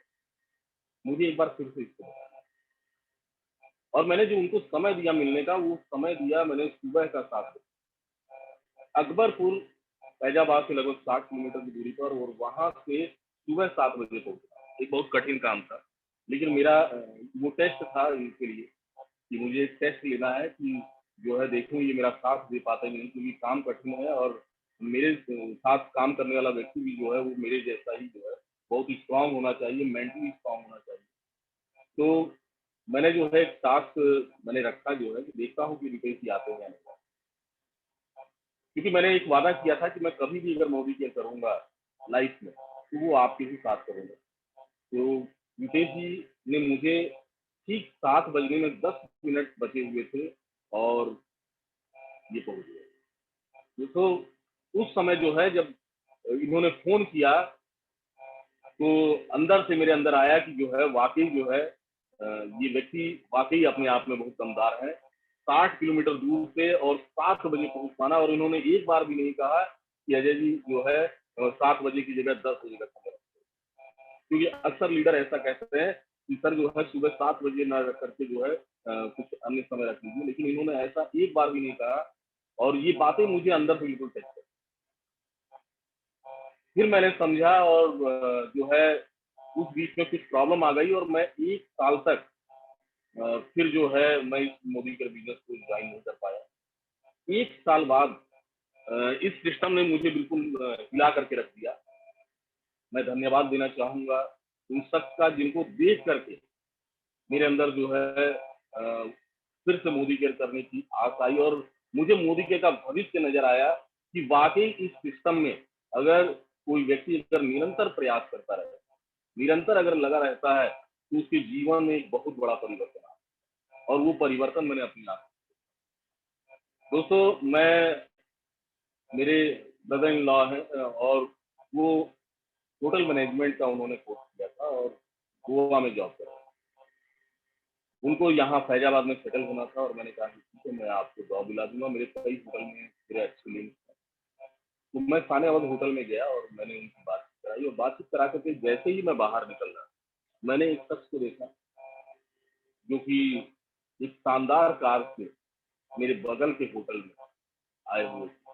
मुझे एक बार फिर से इसको बताना। और मैंने जो उनको समय दिया मिलने का, वो समय दिया मैंने सुबह का 7 बजे, अकबरपुर फैजाबाद से लगभग 60 किलोमीटर की दूरी पर, और वहाँ से सुबह 7 बजे पहुँचा। एक बहुत कठिन काम था, लेकिन मेरा वो टेस्ट था इनके लिए कि मुझे एक टेस्ट लेना है कि जो है देखूँ ये मेरा साथ दे पाते हैं नहीं, क्योंकि काम कठिन है और मेरे साथ काम करने वाला व्यक्ति भी जो है वो मेरे जैसा ही जो है बहुत ही स्ट्रांग होना चाहिए, मेंटली स्ट्रांग होना चाहिए। तो मैंने जो है एक टास्क मैंने रखा जो है कि देखता हूँ कि रितेश जी आते हैं या नहीं। क्योंकि मैंने एक वादा किया था कि मैं कभी भी अगर मोदी केयर करूँगा लाइफ में, तो वो आपके ही साथ करूँगा। तो रितेश जी ने मुझे ठीक 7 बजने में 10 मिनट बचे हुए थे और ये पहुँच गए। तो उस समय जो है जब इन्होंने फ़ोन किया, तो अंदर से मेरे अंदर आया कि जो है वाक़ई जो है ये व्यक्ति वाक़ई अपने आप में बहुत दमदार है। 60 किलोमीटर दूर से और 7 बजे पहुँच पाना, और इन्होंने एक बार भी नहीं कहा कि अजय जी जो है 7 बजे की जगह 10 बजे का समय रखिए। क्योंकि अक्सर लीडर ऐसा कहते हैं कि सर जो है सुबह 7 बजे ना रख करके जो है कुछ अन्य समय रख लीजिए, लेकिन इन्होंने ऐसा एक बार भी नहीं कहा, और ये बातें मुझे अंदर से बिल्कुल टच करी। फिर मैंने समझा और जो है उस बीच में कुछ प्रॉब्लम आ गई और मैं 1 साल तक फिर जो है मैं इस मोदी केयर बिज़नेस को जॉइन नहीं कर पाया। 1 साल बाद इस सिस्टम ने मुझे बिल्कुल हिला करके रख दिया। मैं धन्यवाद देना चाहूँगा उन शख्स का जिनको देख करके मेरे अंदर जो है फिर से मोदी केयर करने की आस आई, और मुझे मोदी केयर का भविष्य नज़र आया कि वाक़ई इस सिस्टम में अगर कोई व्यक्ति अगर निरंतर प्रयास करता रहे, निरंतर अगर लगा रहता है, तो उसके जीवन में एक बहुत बड़ा परिवर्तन आता है, और वो परिवर्तन मैंने अपने आप। दोस्तों, मेरे ब्रदर इन लॉ हैं और वो होटल मैनेजमेंट का उन्होंने कोर्स किया था और गोवा में जॉब कर रहे हैं। उनको यहाँ फैजाबाद में सेटल होना था, और मैंने कहा कि ठीक है, मैं आपको जॉब दिला दूँगा, मेरे कई होटल में मेरे अच्छे लिंक हैं। तो मैं खानेवाद होटल में गया और मैंने उनसे बातचीत कराई, और बातचीत करा कर के जैसे ही मैं बाहर निकल रहा, मैंने एक शख्स को देखा जो कि एक शानदार कार से मेरे बगल के होटल में आए हुए थे,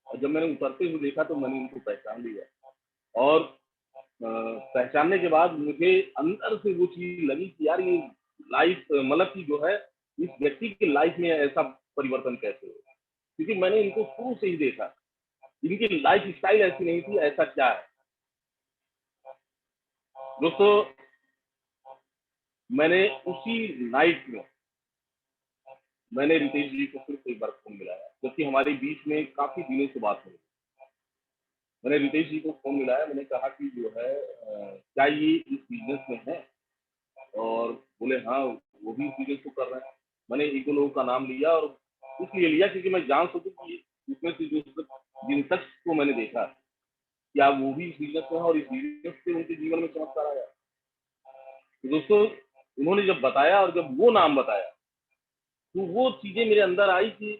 और जब मैंने उतरते हुए देखा तो मैंने उनको पहचान लिया। और पहचानने के बाद मुझे अंदर से वो चीज़ लगी कि यार ये लाइफ मतलब कि जो है इस व्यक्ति की लाइफ में ऐसा परिवर्तन कैसे हुआ? क्योंकि मैंने इनको शुरू से ही देखा, इनकी लाइफ स्टाइल ऐसी नहीं थी, ऐसा क्या है? दोस्तों, मैंने उसी नाइट में मैंने रितेश जी को फिर से एक बार फ़ोन मिलाया, जबकि हमारे बीच में काफ़ी दिनों से बात हुई। मैंने रितेश जी को फ़ोन मिलाया, मैंने कहा कि जो है क्या ये इस बिज़नेस में हैं? और बोले हाँ, वो भी इस बिज़नेस को कर रहे हैं। मैंने 1-2 लोगों का नाम लिया, और इसलिए लिया क्योंकि मैं जान सकूँ कि इसमें से जिन शख्स को मैंने देखा, क्या वो भी इस बिज़नेस में है और इस बिज़नेस से उनके जीवन में चमत्कार आया। तो दोस्तों, उन्होंने जब बताया और जब वो नाम बताया, तो वो चीज़ें मेरे अंदर आई कि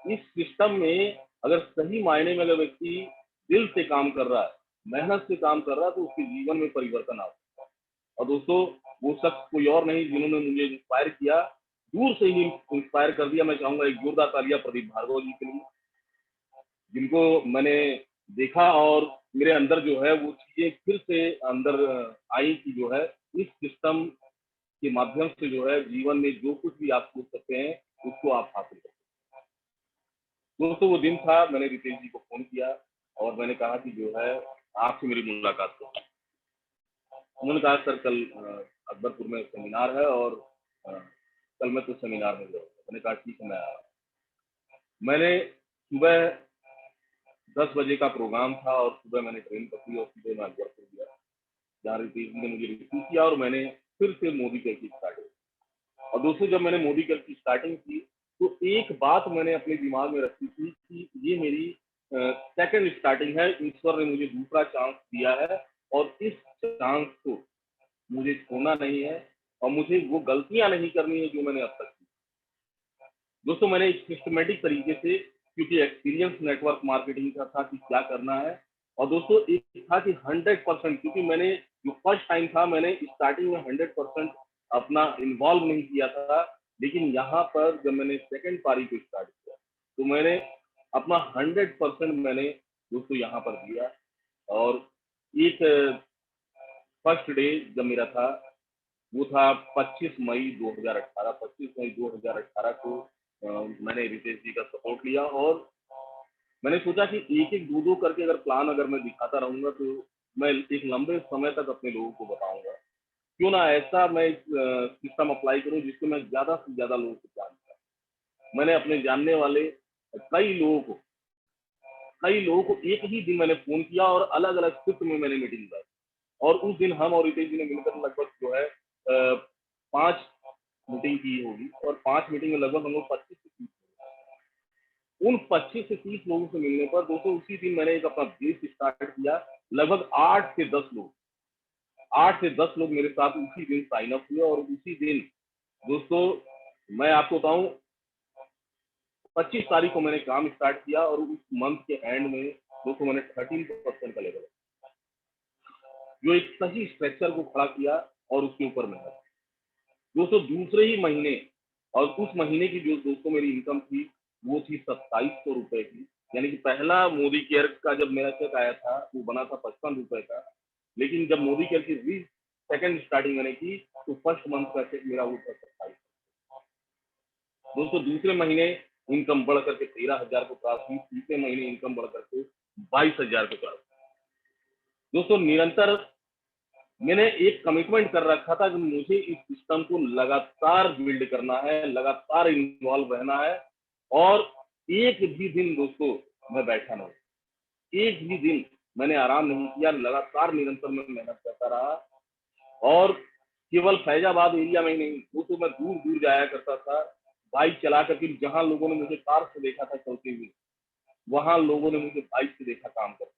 इस सिस्टम में अगर सही मायने में अगर व्यक्ति दिल से काम कर रहा है, मेहनत से काम कर रहा है, तो उसके जीवन में परिवर्तन आ सकता है। और दोस्तों, वो शख्स कोई और नहीं जिन्होंने मुझे इंस्पायर किया, दूर से ही इंस्पायर कर दिया। मैं चाहूँगा एक जोरदार तालियाँ प्रदीप भार्गव जी के लिए, जिनको मैंने देखा और मेरे अंदर जो है वो चीज़ें फिर से अंदर आई कि जो है इस सिस्टम के माध्यम से जो है जीवन में जो कुछ भी आप सोच सकते हैं, उसको आप हासिल कर सकते हैं। दोस्तों, वो दिन था, मैंने रितेश जी को फ़ोन किया और मैंने कहा कि जो है आपसे मेरी मुलाकात हो। उन्होंने कहा सर कल अकबरपुर में सेमिनार है और कल मैं तो सेमिनार में जाऊँगा। मैंने कहा ठीक है मैं आ रहा हूँ। मैंने सुबह 10 बजे का प्रोग्राम था और सुबह मैंने ट्रेन पकड़ी और सीधे मैं अकबरपुर गया, जहाँ रितेश जी ने मुझे रिसीव किया और मैंने फिर से मोदी केयर की स्टार्टिंग। और दोस्तों जब मैंने मोदी केयर की स्टार्टिंग की तो एक बात मैंने अपने दिमाग में रखी थी कि ये मेरी सेकंड स्टार्टिंग है, ईश्वर ने मुझे दूसरा चांस दिया है और इस चांस को मुझे छोड़ना नहीं है और मुझे वो गलतियां नहीं करनी है जो मैंने अब तक की। दोस्तों मैंने एक सिस्टमेटिक तरीके से, क्योंकि एक्सपीरियंस नेटवर्क मार्केटिंग का था कि क्या करना है, और दोस्तों एक था कि 100%, क्योंकि मैंने जो फर्स्ट टाइम था मैंने स्टार्टिंग में 100% अपना इन्वॉल्व नहीं किया था, लेकिन यहाँ पर जब मैंने सेकंड पारी को स्टार्ट किया तो मैंने अपना 100% मैंने दोस्तों यहाँ पर दिया। और एक फर्स्ट डे जब मेरा था वो था 25 मई 2018। 25 मई 2018 को मैंने रितेश जी का सपोर्ट लिया और मैंने सोचा कि एक एक दो दो करके अगर प्लान अगर मैं दिखाता रहूंगा तो मैं एक लंबे समय तक अपने लोगों को बताऊंगा। क्यों ना ऐसा मैं एक सिस्टम अप्लाई करूं जिससे मैं ज्यादा से ज्यादा लोगों को जान पाऊं। मैंने अपने जानने वाले कई लोगों को एक ही दिन मैंने फोन किया और अलग अलग शिफ्ट में मैंने मीटिंग की और उस दिन हम और रितेश जी ने मिलकर लगभग जो है 5 मीटिंग की होगी और 5 मीटिंग में लगभग हम लोग 25 से 30, उन 25 से 30 लोगों से मिलने पर दोस्तों उसी दिन मैंने एक अपना बेस स्टार्ट किया। लगभग 8 से 10 लोग मेरे साथ उसी दिन साइन अप हुए और उसी दिन दोस्तों मैं आपको बताऊं 25 तारीख को मैंने काम स्टार्ट किया और उस मंथ के एंड में दोस्तों मैंने 13% का लेवल जो एक सही स्ट्रक्चर को खड़ा किया और उसके ऊपर मेहनत। दोस्तों दूसरे ही महीने और उस महीने की जो दोस्तों मेरी इनकम थी वो थी 2700 रुपए की, यानी कि पहला मोदी केयर का जब मेरा चेक आया था वो बना था 55 रुपए का, लेकिन जब मोदी केयर की सेकंड स्टार्टिंग मैंने की तो फर्स्ट मंथ का चेक मेरा वो था 27। दोस्तों दूसरे महीने इनकम बढ़ करके 13,000 को क्रॉस हुई, तीसरे महीने इनकम बढ़ करके 22,000 को क्रॉस। दोस्तों निरंतर मैंने एक कमिटमेंट कर रखा था कि मुझे इस सिस्टम को लगातार बिल्ड करना है, लगातार इन्वॉल्व रहना है और एक भी दिन दोस्तों मैं बैठा नहीं, एक भी दिन मैंने आराम नहीं किया, लगातार निरंतर मैं मेहनत करता रहा। और केवल फैजाबाद एरिया में ही नहीं दोस्तों मैं दूर दूर जाया करता था बाइक चला करके, जहां लोगों ने मुझे कार से देखा था चलते हुए वहां लोगों ने मुझे बाइक से देखा काम करते।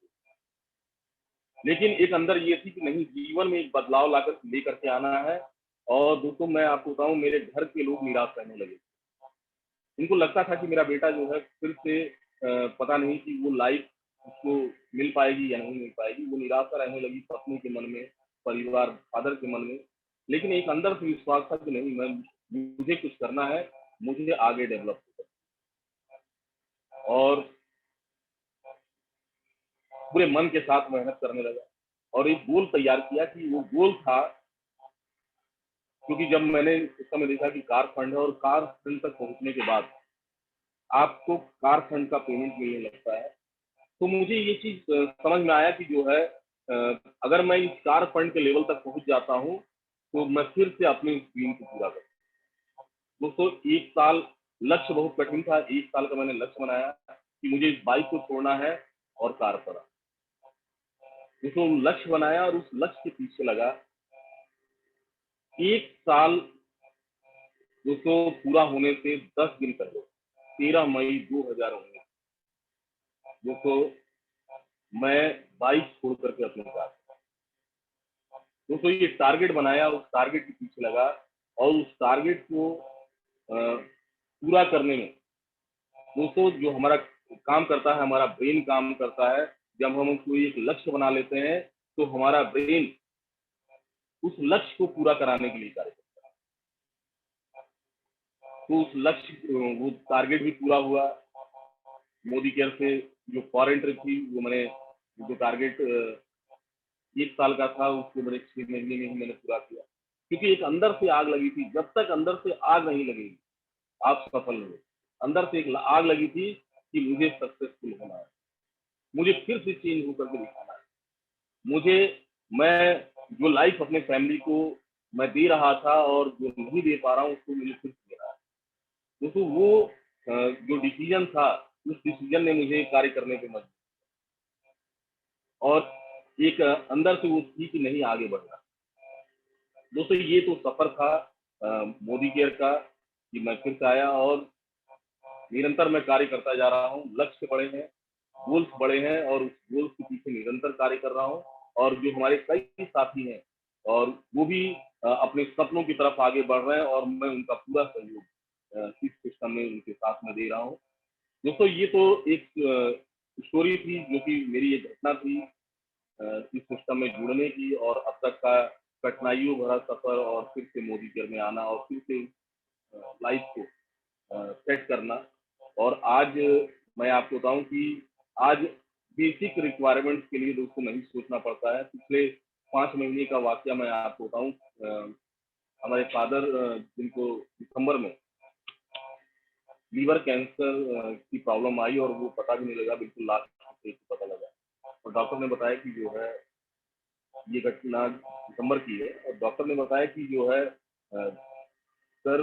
लेकिन एक अंदर ये थी कि नहीं, जीवन में एक बदलाव लाकर लेकर के आना है। और दोस्तों मैं आपको बताऊं मेरे घर के लोग निराश रहने लगे, इनको लगता था कि मेरा बेटा जो है फिर से पता नहीं कि वो लाइफ उसको मिल पाएगी या नहीं मिल पाएगी। वो निराशा रहने लगी पत्नी के मन में, परिवार फादर के मन में। लेकिन एक अंदर से विश्वास था कि नहीं, मुझे कुछ करना है, मुझे आगे डेवलप करना। और पूरे मन के साथ मेहनत करने लगा और एक गोल तैयार किया कि वो गोल था, क्योंकि जब मैंने उस समय देखा कि कार फंड है और कार फंड तक पहुंचने के बाद आपको कार फंड का पेमेंट मिलने लगता है, तो मुझे ये चीज समझ में आया कि जो है अगर मैं इस कार फंड के लेवल तक पहुंच जाता हूं तो मैं फिर से अपनी ड्रीम को पूरा कर। दोस्तों एक साल लक्ष्य बहुत कठिन था, 1 साल का मैंने लक्ष्य बनाया कि मुझे इस बाइक को छोड़ना है और कार पर दोस्तों लक्ष्य बनाया और उस लक्ष्य के पीछे लगा। 1 साल दोस्तों पूरा होने से 10 दिन पहले 13 मई 2019 दोस्तों मैं बाइक छोड़ करके अपने कार दोस्तों ये टारगेट बनाया, उस टारगेट के पीछे लगा और उस टारगेट को पूरा करने में दोस्तों जो हमारा काम करता है, हमारा ब्रेन काम करता है। जब हम कोई एक लक्ष्य बना लेते हैं तो हमारा ब्रेन उस लक्ष्य को पूरा कराने के लिए कार्य करता है। तो उस लक्ष्य वो टारगेट भी पूरा हुआ। मोदी केयर से जो फॉरेन ट्रिप थी वो मैंने जो टारगेट 1 साल का था उसको मैंने 6 महीने में ही मैंने पूरा किया, क्योंकि एक अंदर से आग लगी थी। जब तक अंदर से आग नहीं लगेगी आप सफल नहीं। अंदर से एक आग लगी थी कि मुझे सक्सेसफुल होना है, मुझे फिर से चेंज होकर के दिखाना है, मैं जो लाइफ अपने फैमिली को मैं दे रहा था और जो नहीं दे पा रहा हूँ उसको मुझे फिर से देना है। दोस्तों वो जो डिसीजन था, उस डिसीजन ने मुझे कार्य करने पे मजबूर, और एक अंदर से वो थी कि नहीं आगे बढ़ना। दोस्तों ये तो सफर था मोदी केयर का, कि मैं फिर से आया और निरंतर मैं कार्य करता जा रहा हूँ। लक्ष्य बड़े हैं, गोल्स बड़े हैं, और उस गोल्स के पीछे निरंतर कार्य कर रहा हूँ। और जो हमारे कई साथी हैं और वो भी अपने सपनों की तरफ आगे बढ़ रहे हैं, और मैं उनका पूरा सहयोग इस सिस्टम में उनके साथ में दे रहा हूँ। दोस्तों ये तो एक स्टोरी थी, जो कि मेरी एक घटना थी इस सिस्टम में जुड़ने की, और अब तक का कठिनाइयों भरा सफर, और फिर से मोदी केयर में आना, और फिर से लाइफ को सेट करना। और आज मैं आपको बताऊं कि आज बेसिक रिक्वायरमेंट्स के लिए दोस्तों नहीं सोचना पड़ता है। पिछले 5 महीने का वाकया मैं आपको बताऊं, हमारे फादर जिनको दिसंबर में लीवर कैंसर की प्रॉब्लम आई, और वो पता भी नहीं लगा, बिल्कुल लास्ट स्टेज पे पता लगा। और डॉक्टर ने बताया कि जो है ये घटना दिसंबर की है, और डॉक्टर ने बताया कि जो है सर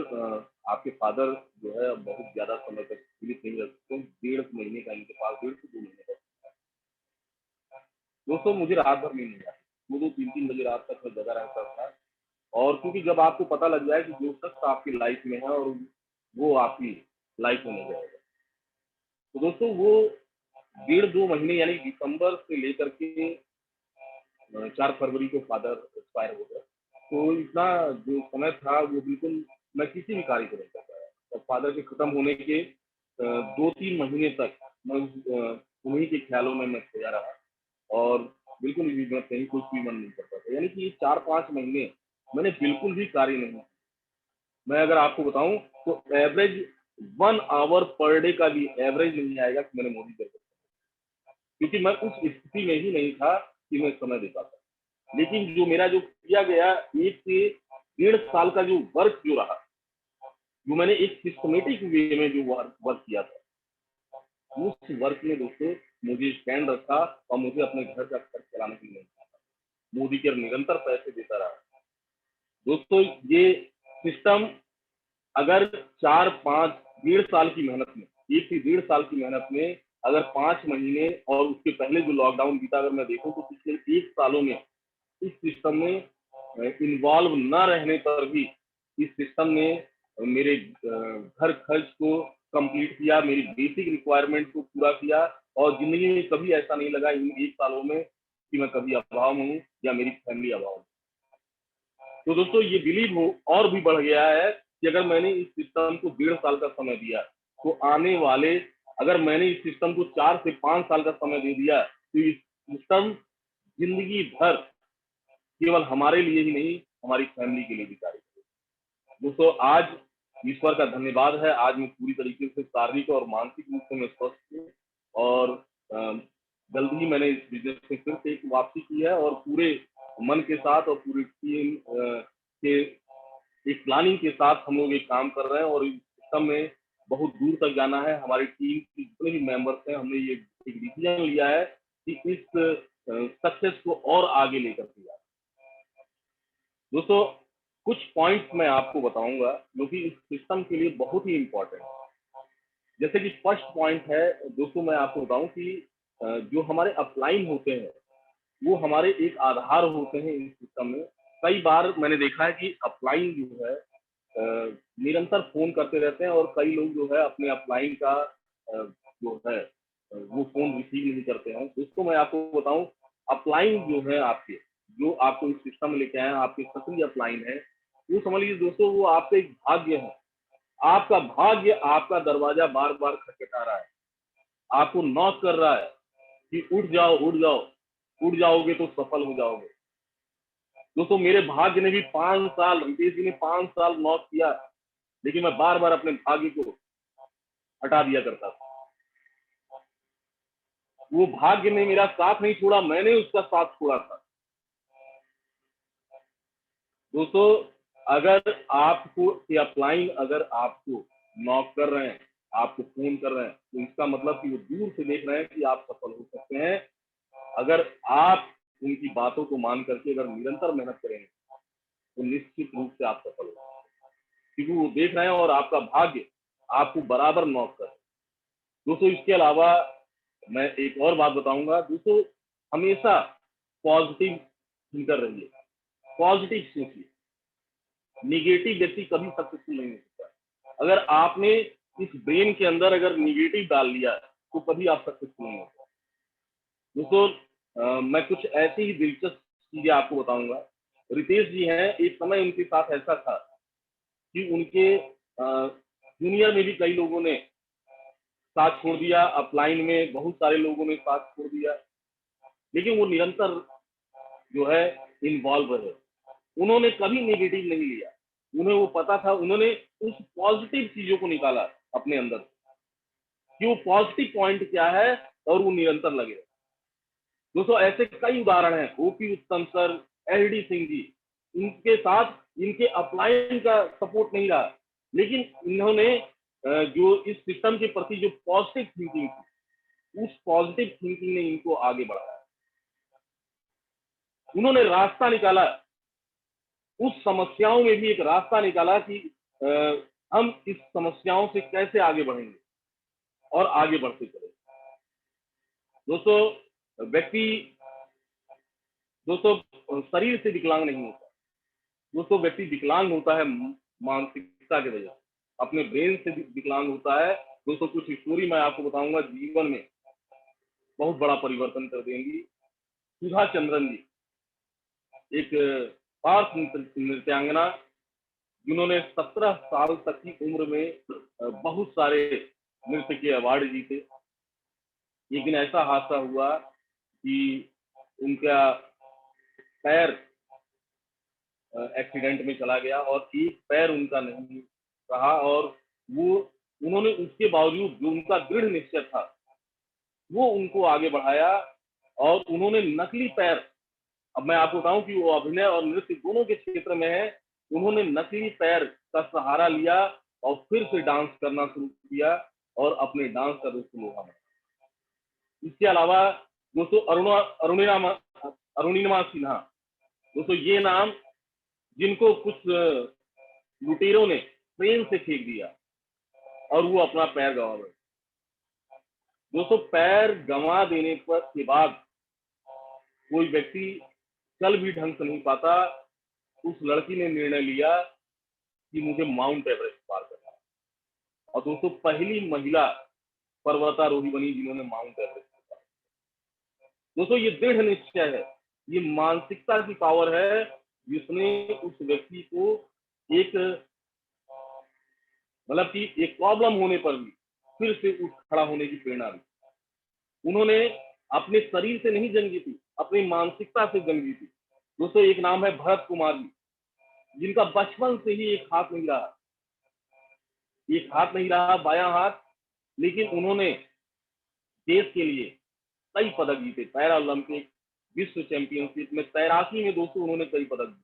आपके फादर जो है बहुत ज्यादा समय तक जीवित नहीं रह सकते, 1.5 महीने का इनके पास, 1.5 से 2 महीने का। दोस्तों मुझे रात भर नींद नहीं आई, 2-3 बजे रात तक मैं जगा रहता था। और क्योंकि जब आपको पता लग जाए कि जो शख्स आपकी लाइफ में है और वो आपकी लाइफ में नहीं जाएगा, तो दोस्तों वो 1.5-2 महीने यानी दिसंबर से लेकर के 4 फरवरी को फादर एक्सपायर हो गए। तो इतना जो समय था वो बिल्कुल मैं किसी भी कार्य को नहीं कर पाया, और फादर के खत्म होने के 2-3 महीने तक मैं उन्हीं के ख्यालों में मैं खोया रहा, और बिल्कुल भी मैं कहीं कुछ भी मन नहीं करता था। यानी कि ये 4-5 महीने मैंने बिल्कुल भी कार्य नहीं किया। मैं अगर आपको बताऊं तो एवरेज 1 आवर पर डे का भी एवरेज नहीं आएगा कि मैंने मोदी केयर, क्योंकि मैं उस स्थिति में ही नहीं था कि मैं समय दे पाता। लेकिन जो मेरा जो किया गया 1 से 1.5 साल का जो वर्क जो रहा, जो मैंने एक सिस्टमेटिक वे में जो वर्क किया था, उस वर्क में दोस्तों मुझे स्टैंड रखा, और मुझे अपने घर का खर्च चलाने के लिए नहीं था। मोदी केयर निरंतर पैसे देता रहा। दोस्तों ये सिस्टम अगर 4-5 1.5 साल की मेहनत में, 1 से 1.5 साल की मेहनत में, अगर 5 महीने और उसके पहले जो लॉकडाउन बीता अगर मैं देखूं, तो पिछले 1 सालों में इस सिस्टम में इन्वॉल्व न रहने पर भी इस सिस्टम ने मेरे घर खर्च को कंप्लीट किया, मेरी बेसिक रिक्वायरमेंट को पूरा किया, और जिंदगी में कभी ऐसा नहीं लगा इन 1 सालों में कि मैं कभी अभाव में हूँ या मेरी फैमिली अभाव में। तो दोस्तों ये बिलीव हो और भी बढ़ गया है कि अगर मैंने इस सिस्टम को 1.5 साल का समय दिया, तो आने वाले, अगर मैंने इस सिस्टम को 4 से 5 साल का समय दे दिया, तो इस सिस्टम जिंदगी भर केवल हमारे लिए ही नहीं, हमारी फैमिली के लिए भी कार्य करेगा। दोस्तों आज ईश्वर का धन्यवाद है, आज मैं पूरी तरीके से शारीरिक और मानसिक रूप से मैं स्वस्थ हूँ, और जल्द ही मैंने इस बिजनेस में फिर से एक वापसी की है, और पूरे मन के साथ और पूरी टीम के एक प्लानिंग के साथ हम लोग एक काम कर रहे हैं, और इस सिस्टम में बहुत दूर तक जाना है। हमारी टीम के जितने भी मेंबर्स हैं, हमने ये एक डिसीजन लिया है कि इस सक्सेस को और आगे लेकर के जाए। दोस्तों कुछ पॉइंट्स मैं आपको बताऊंगा जो कि इस सिस्टम के लिए बहुत ही इंपॉर्टेंट है। जैसे कि फर्स्ट पॉइंट है दोस्तों, मैं आपको बताऊं कि जो हमारे अपलाइन होते हैं वो हमारे एक आधार होते हैं इस सिस्टम में। कई बार मैंने देखा है कि अपलाइन जो है निरंतर फोन करते रहते हैं, और कई लोग जो है अपने अपलाइन का जो है वो फोन रिसीव नहीं करते हैं। दोस्तों मैं आपको बताऊं, अपलाइन जो है आपके, जो आपको इस सिस्टम में लेके आए हैं, आपके सक्रिय अपलाइन है, वो समझ लीजिए दोस्तों वो आपका एक भाग्य है। आपका भाग्य आपका दरवाजा बार बार खटखटा रहा है, आपको नॉक कर रहा है कि उठ जाओ उठ जाओ, उठ जाओगे तो सफल हो जाओगे। दोस्तों मेरे भाग्य ने भी 5 साल, रितेश जी ने 5 साल नॉक किया, लेकिन मैं बार बार अपने भाग्य को हटा दिया करता था। वो भाग्य ने मेरा साथ नहीं छोड़ा, मैंने उसका साथ छोड़ा था। दोस्तों अगर आपको ये अपलाइन अगर आपको नॉक कर रहे हैं, आपको फोन कर रहे हैं, तो इसका मतलब कि वो दूर से देख रहे हैं कि आप सफल हो सकते हैं। अगर आप उनकी बातों को मान करके अगर निरंतर मेहनत करेंगे, तो निश्चित रूप से आप सफल होंगे, क्योंकि वो देख रहे हैं और आपका भाग्य आपको बराबर नॉक करे। दोस्तों इसके अलावा मैं एक और बात बताऊंगा, दोस्तों हमेशा पॉजिटिव थिंकर रहिए, पॉजिटिव सोचिए। निगेटिव व्यक्ति कभी सक्सेसफुल नहीं हो सकता। अगर आपने इस ब्रेन के अंदर अगर निगेटिव डाल लिया तो कभी आप सक्सेसफुल नहीं हो सकते। दोस्तों मैं कुछ ऐसी ही दिलचस्प चीजें आपको बताऊंगा। रितेश जी हैं, एक समय उनके साथ ऐसा था कि उनके जूनियर में भी कई लोगों ने साथ छोड़ दिया, अपलाइन में बहुत सारे लोगों ने साथ छोड़ दिया, लेकिन वो निरंतर जो है इन्वॉल्व रहे। उन्होंने कभी नेगेटिव नहीं लिया, उन्हें वो पता था, उन्होंने उस पॉजिटिव चीजों को निकाला अपने अंदर कि वो पॉजिटिव पॉइंट क्या है और वो निरंतर लगे। दोस्तों ऐसे कई उदाहरण हैं, ओपी उत्तम सर, एलडी सिंह जी, इनके साथ इनके अपलाइन का सपोर्ट नहीं रहा, लेकिन इन्होंने जो इस सिस्टम के प्रति जो पॉजिटिव थिंकिंग थी, उस पॉजिटिव थिंकिंग ने इनको आगे बढ़ाया। उन्होंने रास्ता निकाला, उस समस्याओं में भी एक रास्ता निकाला कि हम इस समस्याओं से कैसे आगे बढ़ेंगे और आगे बढ़ते चले। दोस्तों शरीर से विकलांग नहीं होता, दोस्तों व्यक्ति विकलांग होता है मानसिकता की वजह से, अपने ब्रेन से विकलांग होता है। दोस्तों कुछ स्टोरी मैं आपको बताऊंगा, जीवन में बहुत बड़ा परिवर्तन कर देंगी। सुधा चंद्रन जी, एक पार्थ नृत्यांगना, जिन्होंने 17 साल तक की उम्र में बहुत सारे नृत्य के अवार्ड जीते। एक दिन ऐसा हादसा हुआ कि उनका पैर एक्सीडेंट में चला गया और एक पैर उनका नहीं रहा, और उन्होंने उसके बावजूद जो उनका दृढ़ निश्चय था वो उनको आगे बढ़ाया, और उन्होंने नकली पैर, अब मैं आपको बताऊं कि वो अभिनय और नृत्य दोनों के क्षेत्र में है, उन्होंने नकली पैर का सहारा लिया और फिर से डांस करना शुरू किया और अपने डांस का दोस्तों लोहा बना। इसके अलावा दोस्तों अरुणिमा सिन्हा, दोस्तों ये नाम, जिनको कुछ लुटेरों ने ट्रेन से फेंक दिया और वो अपना पैर गंवा बैठे। दोस्तों पैर गंवा देने के बाद कोई व्यक्ति चल भी ढंग से नहीं पाता, उस लड़की ने निर्णय लिया कि मुझे माउंट एवरेस्ट पार करना है, और दोस्तों पहली महिला पर्वतारोही बनी जिन्होंने माउंट एवरेस्ट पार। दोस्तों ये दृढ़ निश्चय है, ये मानसिकता की पावर है, जिसने उस व्यक्ति को एक मतलब कि एक प्रॉब्लम होने पर भी फिर से उठ खड़ा होने की प्रेरणा दी। उन्होंने अपने शरीर से नहीं जंग जीती, अपनी मानसिकता से जंग जीती। दोस्तों एक नाम है भरत कुमार जी, जिनका बचपन से ही एक हाथ नहीं रहा, बायां हाथ, लेकिन उन्होंने देश के लिए कई पदक जीते। पैरा ओलंपिक, विश्व चैंपियनशिप में तैराकी में दोस्तों उन्होंने कई पदक जीते,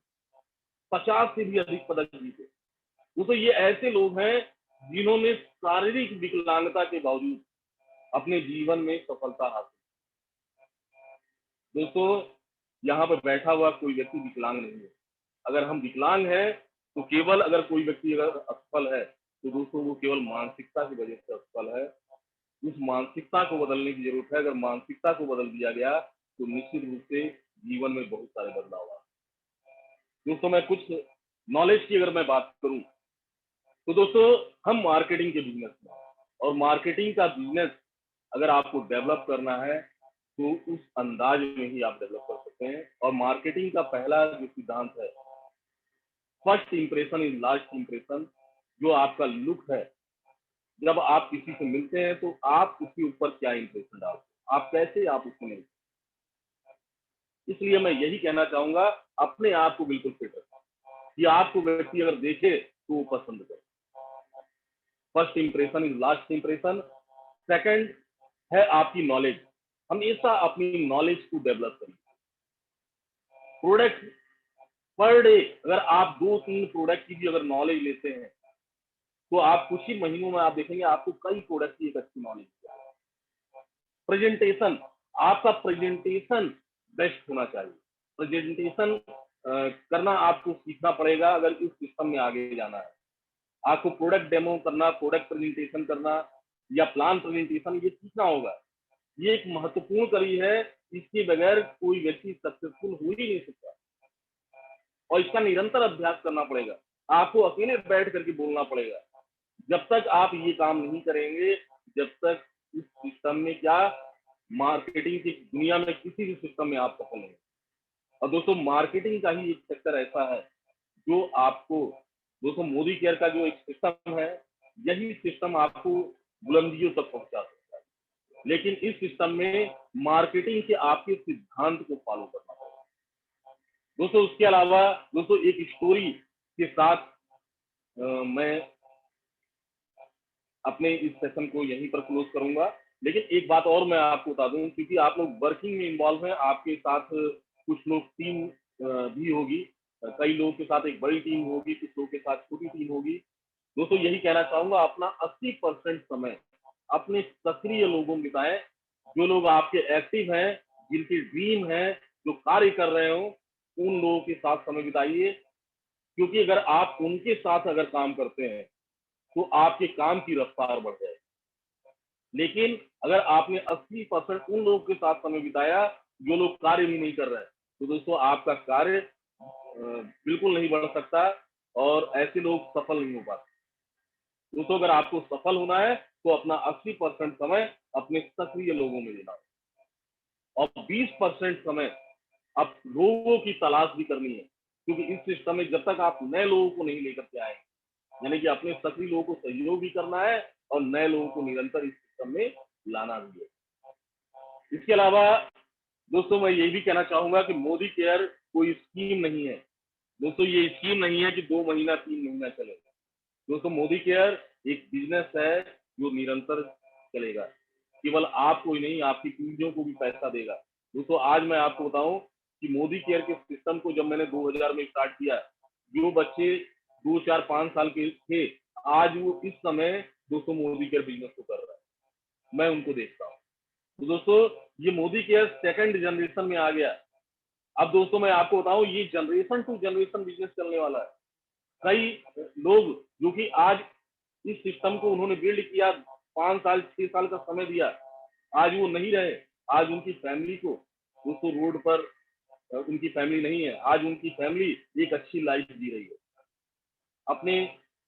50 से भी अधिक पदक जीते। दोस्तों ये ऐसे लोग हैं जिन्होंने शारीरिक विकलांगता के बावजूद अपने जीवन में सफलता हासिल। दोस्तों यहाँ पर बैठा हुआ कोई व्यक्ति विकलांग नहीं है। अगर हम विकलांग हैं तो केवल, अगर कोई व्यक्ति अगर असफल है तो दोस्तों वो केवल मानसिकता की वजह से असफल है। उस मानसिकता को बदलने की जरूरत है। अगर मानसिकता को बदल दिया गया तो निश्चित रूप से जीवन में बहुत सारे बदलाव आए। दोस्तों मैं कुछ नॉलेज की अगर मैं बात करूं तो दोस्तों हम मार्केटिंग के बिजनेस में, और मार्केटिंग का बिजनेस अगर आपको डेवलप करना है तो उस अंदाज में ही आप डेवलप कर सकते हैं। और मार्केटिंग का पहला जो सिद्धांत है, first impression is last impression. जो आपका लुक है, जब आप किसी से मिलते हैं तो आप उसके ऊपर क्या इंप्रेशन डालते हैं, आप कैसे आप उसको मिलते हैं। इसलिए मैं यही कहना चाहूंगा, अपने आप को बिल्कुल फिट रखें कि आपको व्यक्ति अगर देखे तो वो पसंद करे। First impression is last impression. Second है आपकी नॉलेज, हमेशा अपनी नॉलेज को डेवलप करिए। प्रोडक्ट पर डे अगर आप 2-3 प्रोडक्ट की भी अगर नॉलेज लेते हैं तो आप कुछ ही महीनों में आप देखेंगे आपको कई प्रोडक्ट की एक अच्छी नॉलेज है। प्रेजेंटेशन, आपका प्रेजेंटेशन बेस्ट होना चाहिए। प्रेजेंटेशन करना आपको सीखना पड़ेगा अगर इस सिस्टम में आगे जाना है। आपको प्रोडक्ट डेमो करना, प्रोडक्ट प्रेजेंटेशन करना या प्लान प्रेजेंटेशन ये सीखना होगा। ये एक महत्वपूर्ण कड़ी है, इसके बगैर कोई व्यक्ति सक्सेसफुल हो ही नहीं सकता और इसका निरंतर अभ्यास करना पड़ेगा। आपको अकेले बैठ करके बोलना पड़ेगा। जब तक आप ये काम नहीं करेंगे, जब तक इस सिस्टम में क्या, मार्केटिंग की दुनिया में किसी भी सिस्टम में आप सफल नहीं। और दोस्तों मार्केटिंग का ही एक सेक्टर ऐसा है जो आपको, दोस्तों मोदी केयर का जो एक सिस्टम है, यही सिस्टम आपको बुलंदियों तक पहुंचा सकता है। लेकिन इस सिस्टम में मार्केटिंग के आपके सिद्धांत को फॉलो करना पड़ेगा। दोस्तों उसके अलावा दोस्तों एक स्टोरी के साथ मैं अपने इस सेशन को यहीं पर क्लोज करूंगा। लेकिन एक बात और मैं आपको बता दूं, क्योंकि आप लोग वर्किंग में इन्वॉल्व हैं, आपके साथ कुछ लोग टीम भी होगी, कई लोगों के साथ एक बड़ी टीम होगी, कुछ लोगों के साथ छोटी टीम होगी। दोस्तों यही कहना चाहूंगा, अपना 80% समय अपने सक्रिय लोगों में बिताएं, जो लोग आपके एक्टिव हैं, जिनकी ड्रीम है, जो कार्य कर रहे हो, उन लोगों के साथ समय बिताइए। क्योंकि अगर आप उनके साथ अगर काम करते हैं तो आपके काम की रफ्तार बढ़ जाएगी। लेकिन अगर आपने 80% उन लोगों के साथ समय बिताया जो लोग कार्य भी नहीं कर रहे हैं, तो दोस्तों आपका कार्य बिल्कुल नहीं बढ़ सकता और ऐसे लोग सफल नहीं हो पाते। दोस्तों अगर आपको सफल होना है तो अपना 80% समय अपने सक्रिय लोगों में देना और 20% समय आप लोगों की तलाश भी करनी है। क्योंकि इस सिस्टम में जब तक आप नए लोगों को नहीं लेकर के आए, यानी कि अपने सक्रिय लोगों को सहयोग भी करना है और नए लोगों को निरंतर इस सिस्टम में लाना भी है। इसके अलावा दोस्तों मैं ये भी कहना चाहूंगा कि मोदी केयर कोई स्कीम नहीं है। दोस्तों ये स्कीम नहीं है कि 2 महीना 3 महीना चलेगा। दोस्तों मोदी केयर एक बिजनेस है जो निरंतर चलेगा, केवल आपको ही नहीं आपकी पीढ़ियों को भी पैसा देगा। दोस्तों आज मैं आपको बताऊं कि मोदी केयर के सिस्टम को जब मैंने 2000 में स्टार्ट किया, जो बच्चे 2, 4, 5 साल के थे, आज वो इस समय दोस्तों मोदी केयर बिजनेस को कर रहा है, मैं उनको देखता हूँ। तो दोस्तों ये मोदी केयर सेकंड जनरेशन में आ गया। अब दोस्तों मैं आपको बताऊं, ये जनरेशन टू जनरेशन बिजनेस चलने वाला है। कई लोग जो कि आज इस सिस्टम को उन्होंने बिल्ड किया, 5 साल 6 साल का समय दिया, आज वो नहीं रहे। आज उनकी फैमिली को दोस्तों रोड पर, उनकी फैमिली नहीं है, आज उनकी फैमिली एक अच्छी लाइफ जी रही है। अपने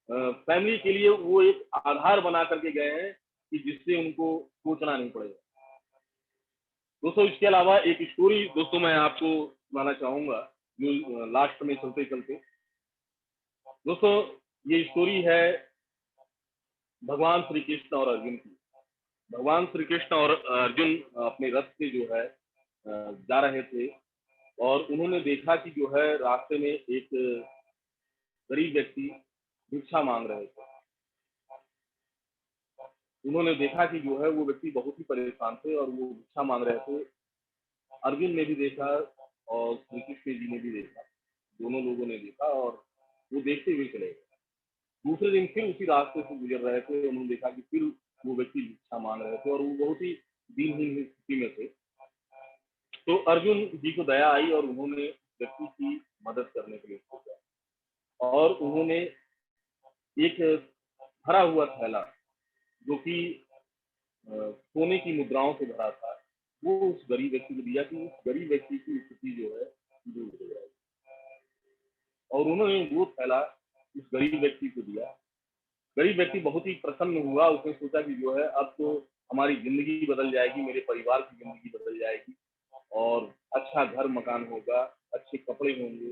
फैमिली के लिए वो एक आधार बना करके गए हैं कि जिससे उनको सोचना नहीं पड़ेगा। दोस्तों इसके अलावा एक स्टोरी दोस्तों मैं आपको सुनाना चाहूंगा, जो लास्ट में चलते चलते। दोस्तों ये स्टोरी है भगवान श्री कृष्ण और अर्जुन की। भगवान श्री कृष्ण और अर्जुन अपने रथ से जो है जा रहे थे और उन्होंने देखा कि जो है रास्ते में एक गरीब व्यक्ति भिक्षा मांग रहे थे। उन्होंने देखा कि जो है वो व्यक्ति बहुत ही परेशान थे और वो भिक्षा मांग रहे थे। अर्जुन ने भी देखा और श्री कृष्ण जी ने भी देखा, दोनों लोगों ने देखा और वो देखते हुए चले गए। दूसरे दिन फिर उसी रास्ते से गुजर रहे थे, उन्होंने देखा कि फिर वो व्यक्ति भिक्षा मांग रहे थे और वो बहुत ही दीनहीन स्थिति में थे। तो अर्जुन जी को दया आई और उन्होंने व्यक्ति की मदद करने के लिए सोचा और उन्होंने एक भरा हुआ थैला जो कि सोने की मुद्राओं से भरा था, वो उस गरीब व्यक्ति को दिया कि उस गरीब व्यक्ति की स्थिति जो है दूर हो जाए। और उन्होंने वो थैला उस गरीब व्यक्ति को दिया। गरीब व्यक्ति बहुत ही प्रसन्न हुआ, उसने सोचा कि जो है अब तो हमारी जिंदगी बदल जाएगी, मेरे परिवार की जिंदगी बदल जाएगी और अच्छा घर मकान होगा, अच्छे कपड़े होंगे।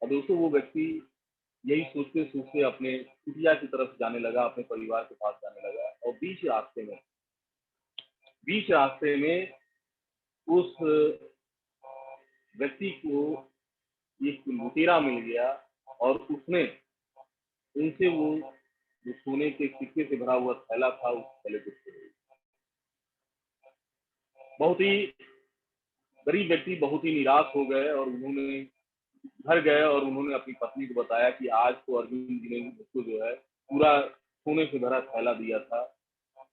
और दोस्तों वो व्यक्ति यही सोचते सोचते अपने कुटिया की तरफ जाने लगा, अपने परिवार के पास जाने लगा और बीच रास्ते में उस व्यक्ति को एक लुटेरा मिल गया और उसने उनसे वो जो सोने के सिक्के से भरा हुआ थैला था उस थैले को छीन लिया। बहुत ही गरीब व्यक्ति बहुत ही निराश हो गए और उन्होंने घर गए और उन्होंने अपनी पत्नी को बताया कि आज तो अर्जुन जी ने मुझको जो है पूरा सोने से भरा थैला दिया था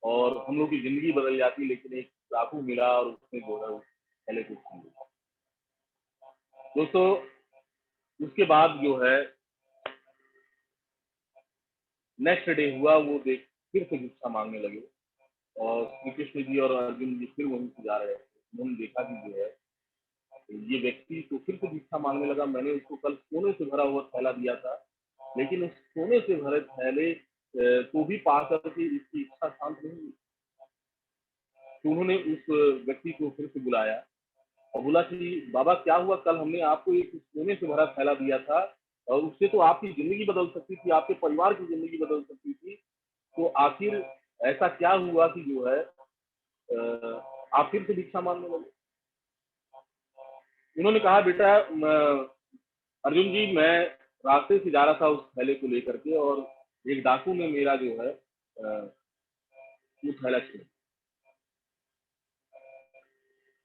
और हम लोग की जिंदगी बदल जाती, लेकिन एक चाकू मिला और उसने जो है उस थैले को छीन लिया। दोस्तों उसके बाद जो है नेक्स्ट डे हुआ, वो देख फिर से भिक्षा मांगने लगे और श्री कृष्ण जी और अर्जुन जी फिर वहीं से जा रहे थे। उन्होंने देखा कि जो है ये व्यक्ति तो फिर से भिक्षा मांगने लगा। मैंने उसको कल सोने से भरा हुआ थैला दिया था, लेकिन उस सोने से भरे थैले को भी पा करके इसकी इच्छा शांत नहीं हुई। तो उन्होंने उस व्यक्ति को फिर से बुलाया और बोला कि बाबा क्या हुआ, कल हमने आपको एक सोने से भरा थैला दिया था और उससे तो आपकी जिंदगी बदल सकती थी, आपके परिवार की जिंदगी बदल सकती थी, तो आखिर ऐसा क्या हुआ कि जो है आप फिर से भिक्षा मांगने लगे। उन्होंने कहा बेटा अर्जुन जी, मैं रास्ते से जा रहा था उस थैले को लेकर के और एक डाकू ने मेरा जो है वो थैला छीन,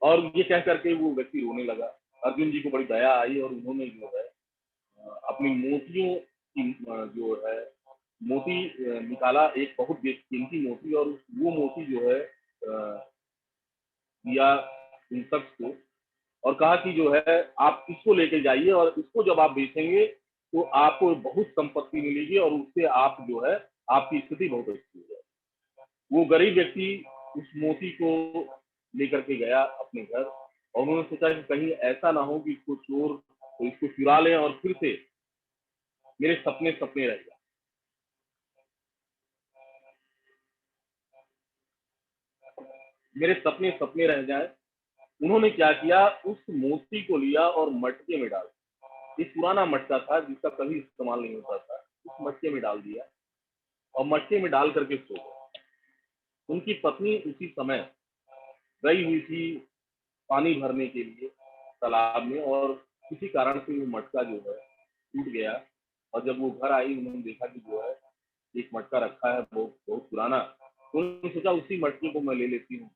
और ये कह करके वो व्यक्ति रोने लगा। अर्जुन जी को बड़ी दया आई और उन्होंने जो है अपनी मोतियों की जो है मोती निकाला, एक बहुत कीमती मोती, और वो मोती जो है दिया उन शख्स को और कहा कि जो है आप इसको लेके जाइए और इसको जब आप बेचेंगे तो आपको बहुत संपत्ति मिलेगी और उससे आप जो है आपकी स्थिति बहुत अच्छी हो जाएगी। वो गरीब व्यक्ति उस मोती को लेकर के गया अपने घर और उन्होंने सोचा कि कहीं ऐसा ना हो कि इसको चोर तो इसको चुरा लें और फिर से मेरे सपने सपने रह जाए। मेरे सपने सपने रह जाए। उन्होंने क्या किया, उस मोती को लिया और मटके में डाल, एक पुराना मटका था जिसका कभी इस्तेमाल नहीं होता था, उस मटके में डाल दिया और मटके में डाल करके सो गए। उनकी पत्नी उसी समय गई हुई थी पानी भरने के लिए तालाब में और किसी कारण से वो मटका जो है टूट गया और जब वो घर आई उन्होंने देखा कि जो है एक मटका रखा है बहुत बहुत पुराना। तो उन्होंने सोचा उसी मटके को मैं ले लेती हूँ,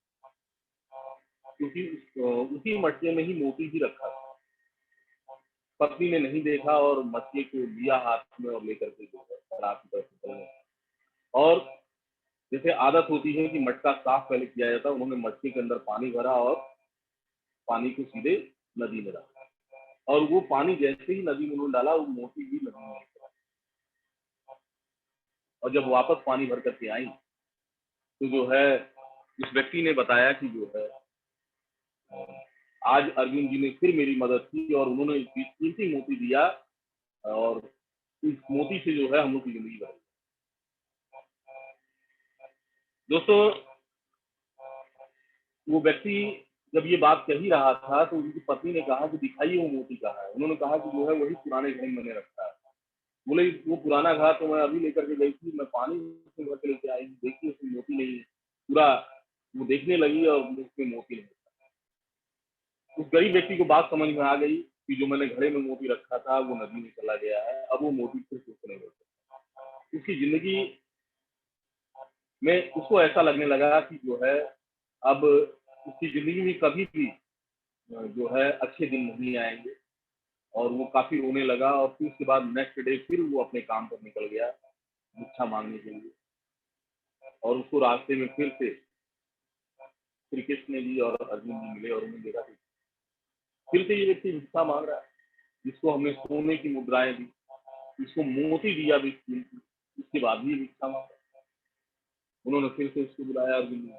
क्योंकि उसी मटके में ही मोती भी रखा था। पत्नी ने नहीं देखा और मटके को लिया हाथ में और लेकर के जो है तालाब की तरफ निकल गए। और जैसे आदत होती है कि मटका साफ पहले किया जाता है, उन्होंने मटके के अंदर पानी भरा और पानी को सीधे नदी में डाला और वो पानी जैसे ही नदी में उन्होंने डाला वो मोती भी नदी में निकला। और जब वापस पानी भर करके आई तो जो है उस व्यक्ति ने बताया कि जो है आज अर्जुन जी ने फिर मेरी मदद की और उन्होंने कीमती मोती दिया और इस मोती से जो है हम लोग की जिंदगी बदल। दोस्तों, वो व्यक्ति जब ये बात कह ही रहा था तो उनकी पत्नी ने कहा कि दिखाइए वो मोती कहाँ है। उन्होंने कहा कि जो है वही पुराने घर में मैंने रखा है। बोले वो पुराना घर तो मैं अभी लेकर के गई थी, मैं पानी से भर के लेके आई, देखी उसमें मोती नहीं है। पूरा वो देखने लगी और उसमें मोती नहीं। उस गरीब व्यक्ति को बात समझ में आ गई कि जो मैंने घड़े में मोती रखा था वो नदी में चला गया है, अब वो मोती फिर से नहीं होता। उसकी जिंदगी में उसको ऐसा लगने लगा कि जो है अब उसकी जिंदगी में कभी भी जो है अच्छे दिन नहीं आएंगे और वो काफी रोने लगा और फिर उसके बाद नेक्स्ट डे फिर वो अपने काम पर निकल गया भिक्षा मांगने के लिए और उसको रास्ते में फिर से श्री कृष्ण जी और अर्जुन जी मिले और उन्होंने देखा कि फिर से ये व्यक्ति भिक्षा मांग रहा है, जिसको हमने सोने की मुद्राएं दी, इसको मोती दिया भी, उसके बाद भी भिक्षा मांग रहा है। उन्होंने फिर से उसको बुलाया, अर्जुन जी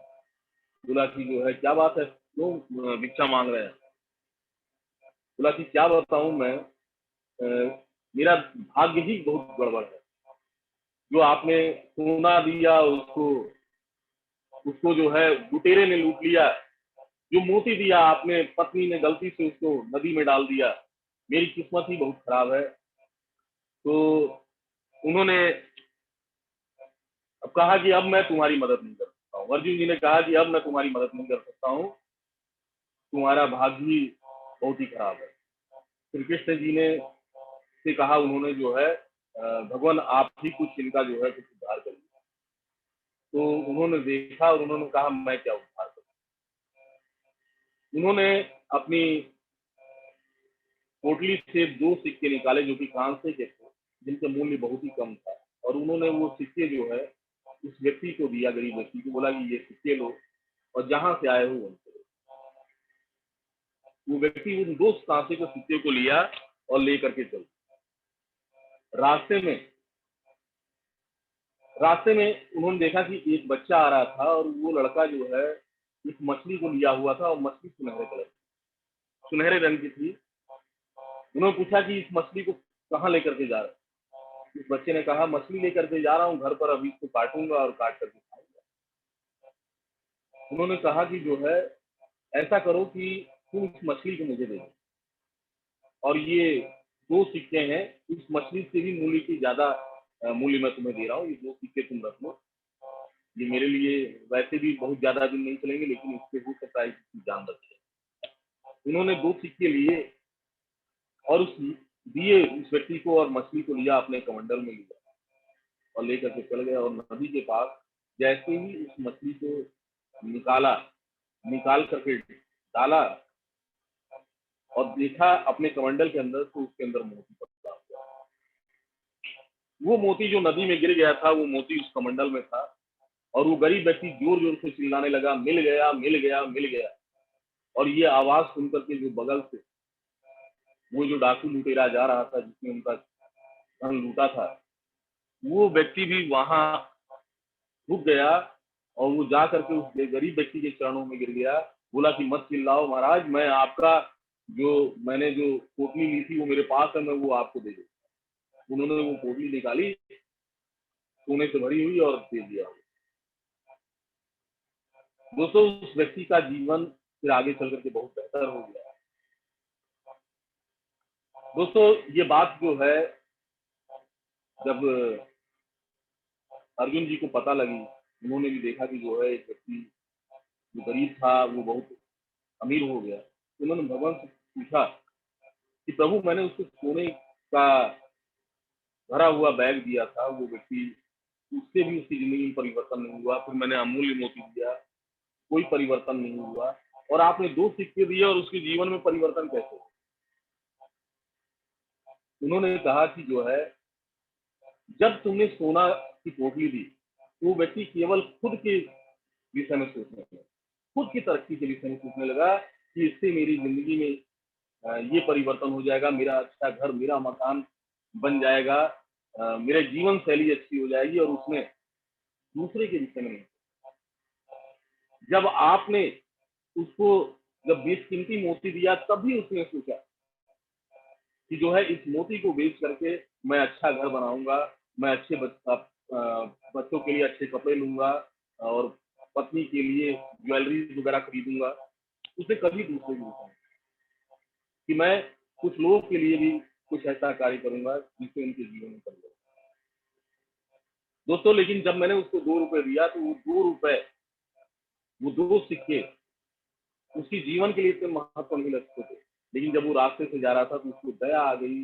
बोला कि जो है क्या बात है, क्यों भिक्षा मांग रहे हैं। बोला कि क्या बताऊं मैं, मेरा भाग्य ही बहुत गड़बड़ है। जो आपने सोना दिया उसको उसको जो है लुटेरे ने लूट लिया, जो मोती दिया आपने पत्नी ने गलती से उसको नदी में डाल दिया, मेरी किस्मत ही बहुत खराब है। तो उन्होंने अब कहा कि अब मैं तुम्हारी मदद नहीं कर सकता हूँ। अर्जुन जी ने कहा कि अब मैं तुम्हारी मदद नहीं कर सकता हूँ, तुम्हारा भाग्य ही बहुत ही खराब है। श्री कृष्ण जी ने से कहा उन्होंने जो है भगवान आप ही कुछ इनका जो है कुछ उद्धार करिए। तो उन्होंने देखा और उन्होंने कहा मैं क्या उद्धार करूं। उन्होंने अपनी पोटली से 2 सिक्के निकाले जो कि कांसे के थे, जिनका मूल्य बहुत ही कम था और उन्होंने वो सिक्के जो है उस व्यक्ति को दिया, गरीब व्यक्ति को, बोला कि ये सिक्के लो और जहां से आए हो वहीं से। वो व्यक्ति उन 2 कांसे के सिक्के को लिया और लेकर के चल। रास्ते में रास्ते में उन्होंने देखा कि एक बच्चा आ रहा था और वो लड़का जो है इस मछली को लिया हुआ था और मछली सुनहरे रंग की थी। उन्होंने पूछा कि इस मछली को कहाँ लेकर के जा रहा है? इस बच्चे ने कहा मछली लेकर के जा रहा हूँ घर पर, अभी इसको काटूंगा और काट करके खाऊंगा। उन्होंने कहा कि जो है ऐसा करो कि तुम इस मछली को मुझे दे दो, और ये 2 सिक्के हैं, इस मछली से भी मूल्य की ज्यादा मूल्य मैं तुम्हें दे रहा हूँ, ये 2 सिक्के तुम रख लो। ये मेरे लिए वैसे भी बहुत ज्यादा दिन नहीं चलेंगे, लेकिन इससे हो सकता है इसकी जान बच जाए। उन्होंने 2 सिक्के लिए और उस व्यक्ति को और मछली को लिया, अपने कमंडल में लिया और लेकर के चल गए। और नदी के पास जैसे ही उस मछली को निकाल करके डाला और देखा अपने कमंडल के अंदर, तो उसके अंदर मोती पड़ा हुआ। वो मोती जो नदी में गिर गया था, वो मोती उस कमंडल में था। और वो गरीब व्यक्ति जोर जोर से चिल्लाने लगा, मिल गया मिल गया मिल गया। और ये आवाज सुनकर के जो बगल से वो जो डाकू लुटेरा जा रहा था, जिसने उनका धन लूटा था, वो व्यक्ति भी वहां रुक गया और वो जा करके उस गरीब व्यक्ति के चरणों में गिर गया। बोला कि मत चिल्लाओ महाराज, मैं आपका मैंने जो पोटली ली थी वो मेरे पास है, मैं वो आपको दे दूँ। उन्होंने वो पोटली निकाली, सोने से भरी हुई, और दे दिया। दोस्तों, उस व्यक्ति का जीवन फिर आगे चल करके बहुत बेहतर हो गया। दोस्तों, ये बात जो है जब अर्जुन जी को पता लगी, उन्होंने भी देखा कि जो है एक व्यक्ति जो गरीब था वो बहुत अमीर हो गया। उन्होंने भगवान से पूछा कि प्रभु, मैंने उसको सोने का भरा हुआ बैग दिया था, वो व्यक्ति, उससे भी उसकी जिंदगी में परिवर्तन नहीं हुआ। फिर मैंने अमूल्य मोती दिया, कोई परिवर्तन नहीं हुआ, और आपने 2 सिक्के दिए और उसके जीवन में परिवर्तन कैसे? उन्होंने कहा कि जो है जब तुमने सोना की पोटली दी, वो व्यक्ति केवल खुद के विषय में सोचने लगा, खुद की तरक्की के विषय में सोचने लगा कि इससे मेरी जिंदगी में ये परिवर्तन हो जाएगा, मेरा अच्छा घर, मेरा मकान बन जाएगा, मेरे जीवन शैली अच्छी हो जाएगी, और उसने दूसरे के विषय में नहीं। जब आपने उसको जब बेशकीमती मोती दिया, तभी उसने सोचा कि जो है इस मोती को बेच करके मैं अच्छा घर बनाऊंगा, मैं अच्छे बच्चों के लिए अच्छे कपड़े लूंगा और पत्नी के लिए ज्वेलरी वगैरह खरीदूंगा। उसे कभी दूसरे की कि मैं कुछ लोगों के लिए भी कुछ ऐसा कार्य करूंगा जिससे उनके जीवन में परिवर्तन। दोस्तों, लेकिन जब मैंने उसको 2 रुपए दिया, तो वो 2 रुपए, वो 2 सिक्के उसकी जीवन के लिए इतने महत्व नहीं लगते थे। लेकिन जब वो रास्ते से जा रहा था, तो उसको दया आ गई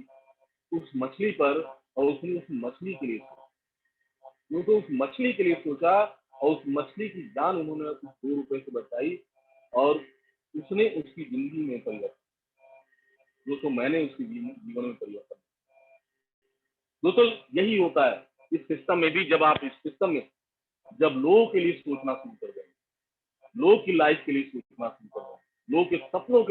उस मछली पर, और उसने उस मछली के लिए सोचा। वो तो उस मछली के लिए सोचा, और उस मछली की जान उन्होंने उस 2 रुपए से बचाई, और उसने उसकी जिंदगी में परिवर्तन। दोस्तों, मैंने उसकी जीवन में परिवर्तन। दोस्तों, यही होता है इस सिस्टम में भी। जब आप इस सिस्टम में जब लोगों के लिए सोचना शुरू कर देंगे, लोगों की लाइफ के लिए सोचना शुरू कर देंगे, लोगों के सपनों के